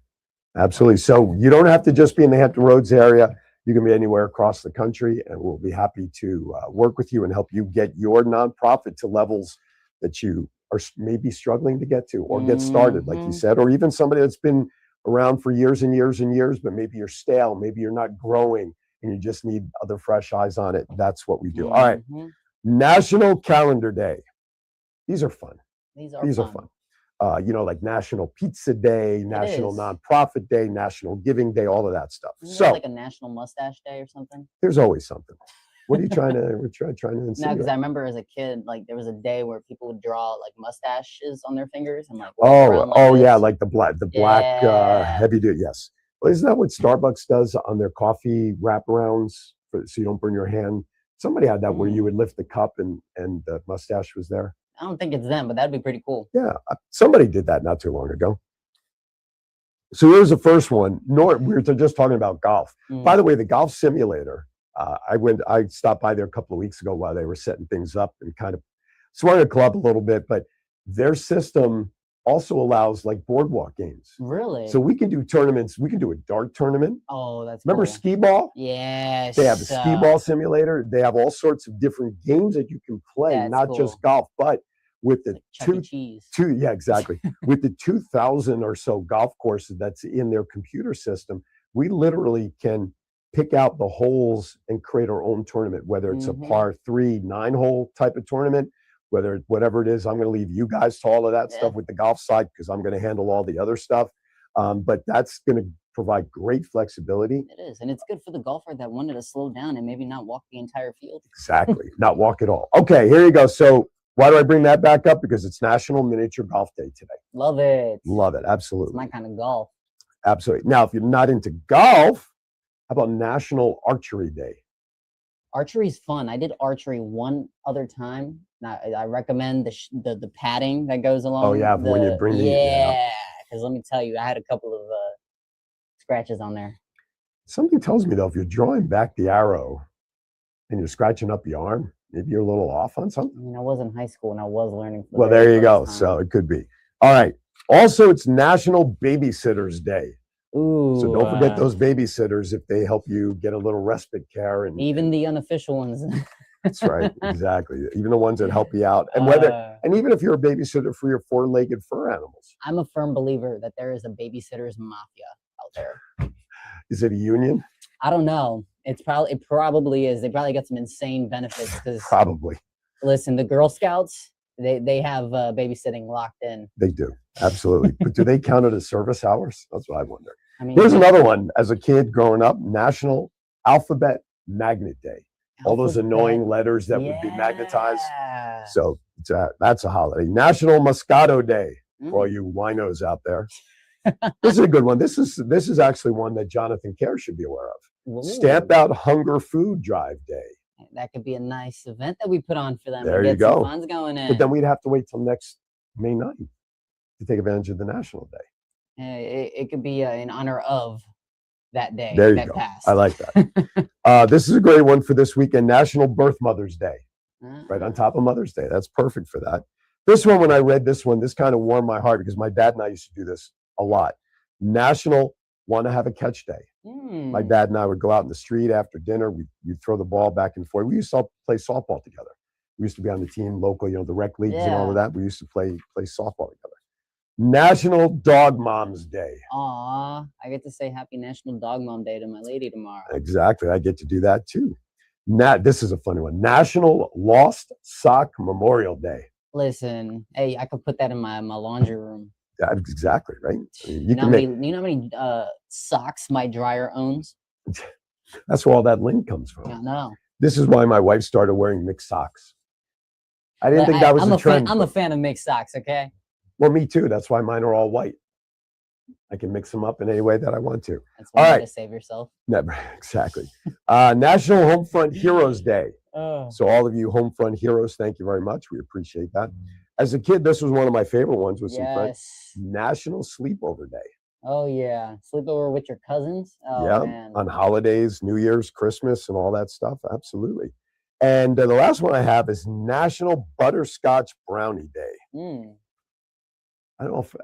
So you don't have to just be in the Hampton Roads area. You can be anywhere across the country, and we'll be happy to work with you and help you get your nonprofit to levels that you are maybe struggling to get to or get started, like you said, or even somebody that's been around for years and years and years, but maybe you're stale, maybe you're not growing, and you just need other fresh eyes on it. That's what we do. All right. National Calendar Day. These are fun. These are fun. Like National Pizza Day, National Nonprofit Day, National Giving Day, all of that stuff. So like a National Mustache Day or something? There's always something. What are you trying to insinuate? No, because I remember as a kid, like there was a day where people would draw like mustaches on their fingers and like yeah, like the black heavy duty. Yes. Well, isn't that what Starbucks does on their coffee wraparounds so you don't burn your hand? Somebody had that where you would lift the cup and the mustache was there. I don't think it's them, but that'd be pretty cool. Yeah, somebody did that not too long ago. So here's the first one. We were just talking about golf. By the way, the golf simulator. I stopped by there a couple of weeks ago while they were setting things up and kind of swung a club a little bit, but their system also allows like boardwalk games. Really? So we can do tournaments. We can do a dart tournament. Oh, that's Remember cool. skee ball? Yes. They have a skee ball simulator. They have all sorts of different games that you can play, not just golf, but with the yeah, exactly. With the 2,000 or so golf courses that's in their computer system, we literally can pick out the holes and create our own tournament, whether it's a par 3, 9-hole type of tournament, whatever it is. I'm going to leave you guys to all of that stuff with the golf side because I'm going to handle all the other stuff. But that's going to provide great flexibility. It is. And it's good for the golfer that wanted to slow down and maybe not walk the entire field. Exactly. Not walk at all. Okay, here you go. So why do I bring that back up? Because it's National Miniature Golf Day today. Love it. Love it. Absolutely. It's my kind of golf. Absolutely. Now, if you're not into golf, about National Archery Day? Archery's fun. I did archery one other time. I recommend the padding that goes along. Oh yeah, when you bring the because let me tell you, I had a couple of scratches on there. Something tells me though, if you're drawing back the arrow and you're scratching up the arm, maybe you're a little off on something. I mean, I was in high school and I was learning. Well, there you go. So it could be. All right. Also, it's National Babysitters Day. Ooh. So don't forget those babysitters if they help you get a little respite care. And even the unofficial ones. That's right. Exactly. Even the ones that help you out. And and even if you're a babysitter for your four-legged fur animals. I'm a firm believer that there is a babysitter's mafia out there. Is it a union? I don't know. It probably is. They probably got some insane benefits. Probably. Listen, the Girl Scouts, they have babysitting locked in. They do. Absolutely. But do they count it as service hours? That's what I wonder. I mean, here's another one. As a kid growing up, National Alphabet Magnet Day. All those annoying letters that would be magnetized. So that's a holiday. National Moscato Day for all you winos out there. This is a good one. This is actually one that Jonathan Kerr should be aware of. Ooh. Stamp Out Hunger Food Drive Day. That could be a nice event that we put on for them. There you go. Some funds going in. But then we'd have to wait till next May 9th to take advantage of the National Day. It could be in honor of that day. There you go. Passed. I like that. This is a great one for this weekend. National Birth Mother's Day. Right on top of Mother's Day. That's perfect for that. This one, when I read this one, this kind of warmed my heart because my dad and I used to do this a lot. National Want to Have a Catch Day. My dad and I would go out in the street after dinner. We'd throw the ball back and forth. We used to play softball together. We used to be on the team local, the rec leagues and all of that. We used to play softball together. National Dog Moms Day. Aw, I get to say Happy National Dog Mom Day to my lady tomorrow. Exactly. I get to do that too. This is a funny one. National Lost Sock Memorial Day. Listen, hey, I could put that in my laundry room. That's exactly right. You know how many socks my dryer owns? That's where all that lint comes from. I know. This is why my wife started wearing mixed socks. I didn't think that was a trend. I'm a fan of mixed socks, okay? Well, me too. That's why mine are all white. I can mix them up in any way that I want to. That's one all way right. to save yourself. Never, exactly. National Homefront Heroes Day. So all of you Homefront heroes, thank you very much. We appreciate that. As a kid, this was one of my favorite ones with some friends. National Sleepover Day. Oh, yeah. Sleepover with your cousins? Oh, yeah, man. on holidays, New Year's, Christmas, and all that stuff. Absolutely. And the last one I have is National Butterscotch Brownie Day. I don't know if,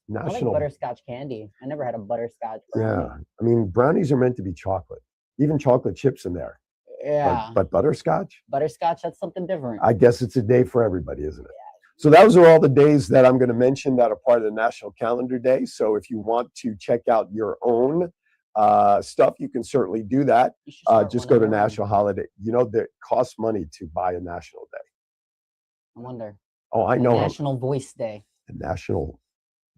National. I like butterscotch candy. I never had a butterscotch brownie. Yeah. Brownies are meant to be chocolate. Even chocolate chips in there. Yeah. But butterscotch? Butterscotch, that's something different. I guess it's a day for everybody, isn't it? So those are all the days that I'm going to mention that are part of the National Calendar Day. So if you want to check out your own stuff, you can certainly do that. Just go to National Holiday. That costs money to buy a National Day. I wonder. Oh, I know. National Voice Day. The National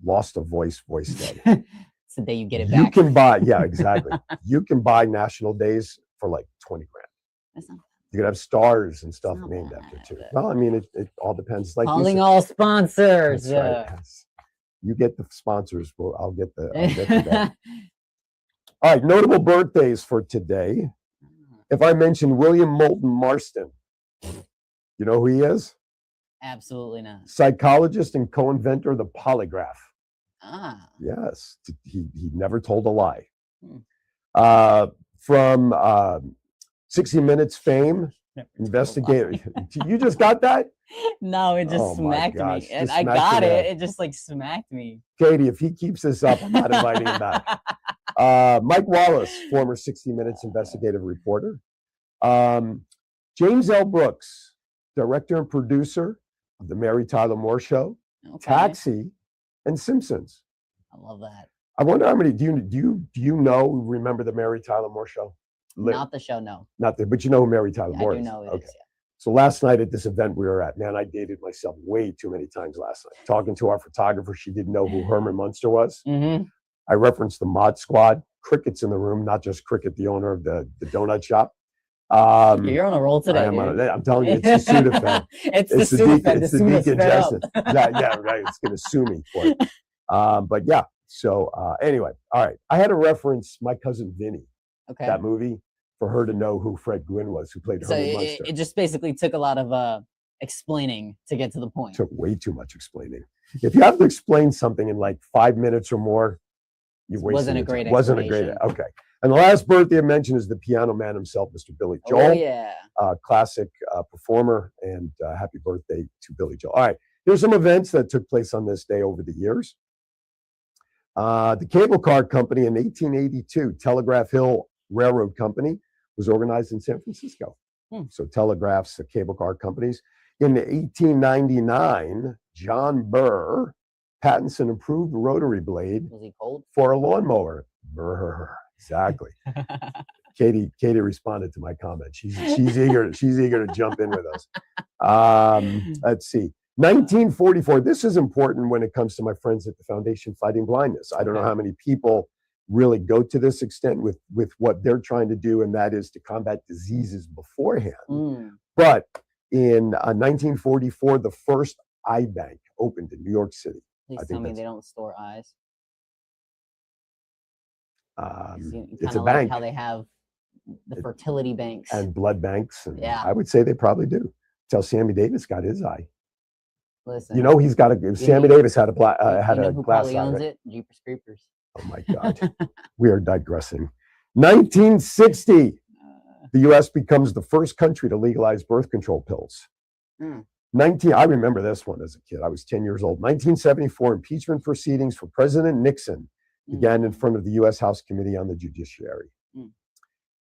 Lost a Voice Day. It's the day you get it back. You can buy, yeah, exactly. You can buy national days for like 20 grand. That's not You could have stars and stuff named after too. Well, it all depends. Like calling all sponsors. That's right, yes. You get the sponsors. Well, I'll get the. All right, notable birthdays for today. If I mention William Moulton Marston, you know who he is? Absolutely not. Psychologist and co-inventor of the polygraph. Ah. Yes, he never told a lie. From 60 Minutes fame, investigator. You just got that? No, it just smacked me. And I got it. It just smacked me. Katie, if he keeps this up, I'm not inviting him back. Mike Wallace, former 60 Minutes investigative reporter. James L. Brooks, director and producer of The Mary Tyler Moore Show, Taxi, and Simpsons. I love that. I wonder how many do you remember The Mary Tyler Moore Show? Not the show, no. Not there, but you know who Mary Tyler Moore is. I do know it is, yeah. So last night at this event we were at, man, I dated myself way too many times last night. Talking to our photographer, she didn't know who Herman Munster was. Mm-hmm. I referenced the Mod Squad. Cricket's in the room, not just Cricket, the owner of the donut shop. You're on a roll today. I'm telling you, it's the Sudafed. It's the Sudafed. It's the decongestant. Yeah, right. It's going to sue me for it. But yeah. So anyway, all right. I had to reference my cousin Vinny Okay. that movie, for her to know who Fred Gwynn was, who played So Herman it, Munster. it just basically took a lot of explaining to get to the point. Took way too much explaining. If you have to explain something in like 5 minutes or more, you Wasn't a great Wasn't a great. explanation. Okay. And the last birthday I mentioned is the piano man himself, Mr. Billy Joel. Oh yeah. Classic performer, and happy birthday to Billy Joel. All right, here's some events that took place on this day over the years. The cable car company in 1882, Telegraph Hill Railroad Company, was organized in San Francisco. So telegraphs, the cable car companies. In 1899, John Burr patents an improved rotary blade Was he cold? for a lawnmower. Burr, exactly. Katie responded to my comment. She's eager to jump in with us. Let's see. 1944. This is important when it comes to my friends at the Foundation Fighting Blindness. I don't know how many people really go to this extent with what they're trying to do, and that is to combat diseases beforehand. But in 1944, the first eye bank opened in New York City. Please tell me they don't store eyes. It's a like bank. how they have the fertility banks and blood banks. And yeah. I would say they probably do. Tell Sammy Davis got his eye. Listen, You know he's got a. Sammy Davis had a who glass probably eye. owns Right? it? Jeepers Creepers. Oh my God, we are digressing. 1960, the U.S. becomes the first country to legalize birth control pills. 19. I remember this one as a kid. I was 10 years old. 1974, impeachment proceedings for President Nixon began in front of the U.S. House Committee on the Judiciary.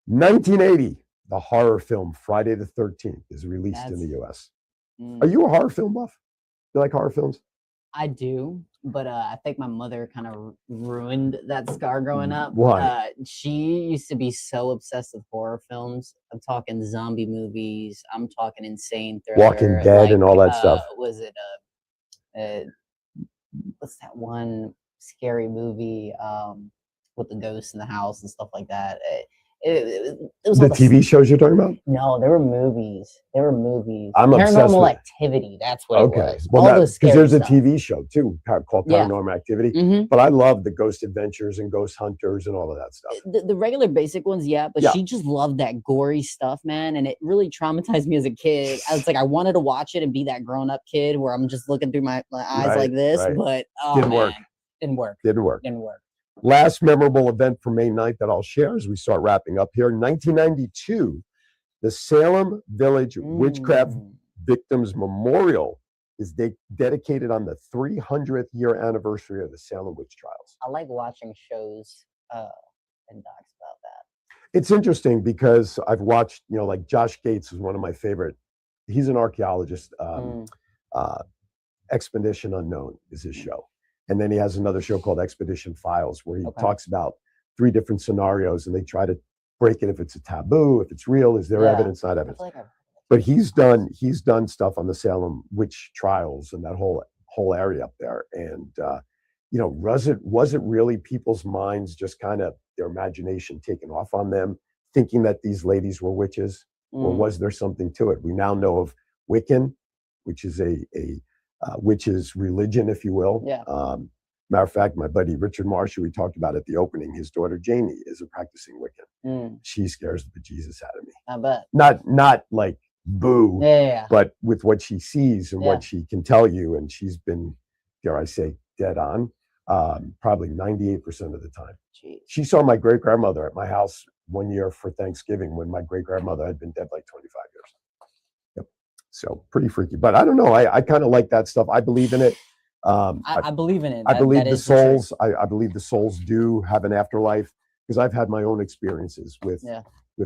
1980, the horror film Friday the 13th is released in the U.S. Are you a horror film buff? You like horror films? I do, but I think my mother kind of ruined that scar growing up. Why? She used to be so obsessed with horror films. I'm talking zombie movies. I'm talking insane thriller. Walking Dead and all that stuff. Was it what's that one scary movie with the ghosts in the house and stuff like that? It was The like TV shows you're talking about? No, there were movies. I'm obsessed Paranormal with Activity. That's what it was. Well, All those because there's scary a TV show too called Yeah. Paranormal Activity. But I love the Ghost Adventures and Ghost Hunters and all of that stuff. The regular basic ones, yeah, but she just loved that gory stuff, man, and it really traumatized me as a kid. I was like, I wanted to watch it and be that grown-up kid where I'm just looking through my eyes like this, but Didn't work. Didn't work. Didn't work. Last memorable event for May 9th that I'll share as we start wrapping up here. 1992, the Salem Village Witchcraft Victims Memorial is dedicated on the 300th year anniversary of the Salem witch trials. I like watching shows and docs about that. It's interesting because I've watched, like Josh Gates is one of my favorite. He's an archaeologist. Expedition Unknown is his show. And then he has another show called Expedition Files, where he talks about 3 different scenarios, and they try to break it if it's a taboo, if it's real, is there evidence, not evidence. But he's done stuff on the Salem witch trials and that whole area up there. And was it really people's minds just kind of their imagination taken off on them, thinking that these ladies were witches, or was there something to it? We now know of Wiccan, which is a witch's religion, if you will. Yeah. Matter of fact, my buddy Richard Marsh, who we talked about at the opening, his daughter Jamie is a practicing Wiccan. She scares the bejesus out of me. I bet. Not like boo, Yeah. but with what she sees and what she can tell you, and she's been, dare I say, dead on, probably 98% of the time. Jeez. She saw my great grandmother at my house one year for Thanksgiving when my great grandmother had been dead like 25 years. So pretty freaky, but I don't know. I kind of like that stuff. I believe in it. I believe in it. I believe the souls. I believe the souls do have an afterlife, because I've had my own experiences with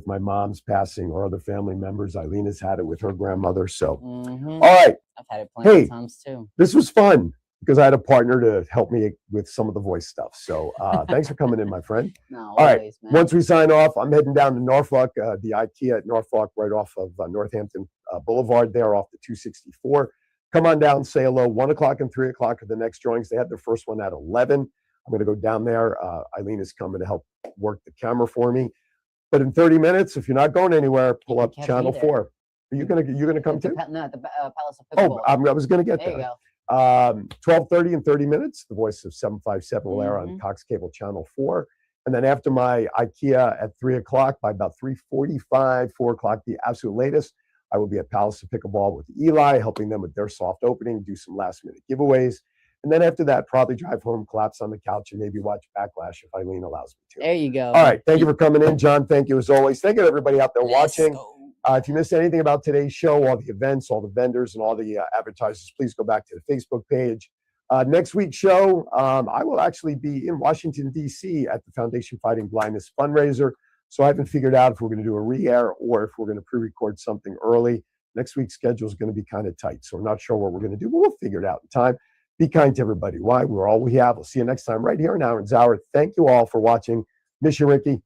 my mom's passing or other family members. Eileen has had it with her grandmother. So, all right. I've had it plenty of times too. This was fun because I had a partner to help me with some of the voice stuff. So thanks for coming in, my friend. No, all right. Always, man. Once we sign off, I'm heading down to Norfolk, the IKEA at Norfolk, right off of Northampton Boulevard there off the 264. Come on down, say hello. 1 o'clock and 3 o'clock are the next drawings. They had their first one at 11. I'm going to go down there. Eileen is coming to help work the camera for me. But in 30 minutes, if you're not going anywhere, pull up Channel 4. Are you gonna come too? No, at the Palace of Pickleball. I was gonna get there. there. You go. 12:30 and 30 minutes. The voice of 757 will air on Cox Cable Channel 4. And then after my IKEA at 3 o'clock, by about 3:45, 4 o'clock, the absolute latest, I will be at Palace of Pickleball with Eli, helping them with their soft opening, do some last minute giveaways. And then after that, probably drive home, collapse on the couch, and maybe watch Backlash if Eileen allows me to. There you go. All right. Thank you for coming in, John. Thank you as always. Thank you to everybody out there watching. If you missed anything about today's show, all the events, all the vendors, and all the advertisers, please go back to the Facebook page. Next week's show, I will actually be in Washington, D.C. at the Foundation Fighting Blindness fundraiser. So I haven't figured out if we're going to do a re-air or if we're going to pre-record something early. Next week's schedule is going to be kind of tight. So we're not sure what we're going to do, but we'll figure it out in time. Be kind to everybody. Why? We're all we have. We'll see you next time right here in Aaron's Hour. Thank you all for watching. Miss you, Ricky.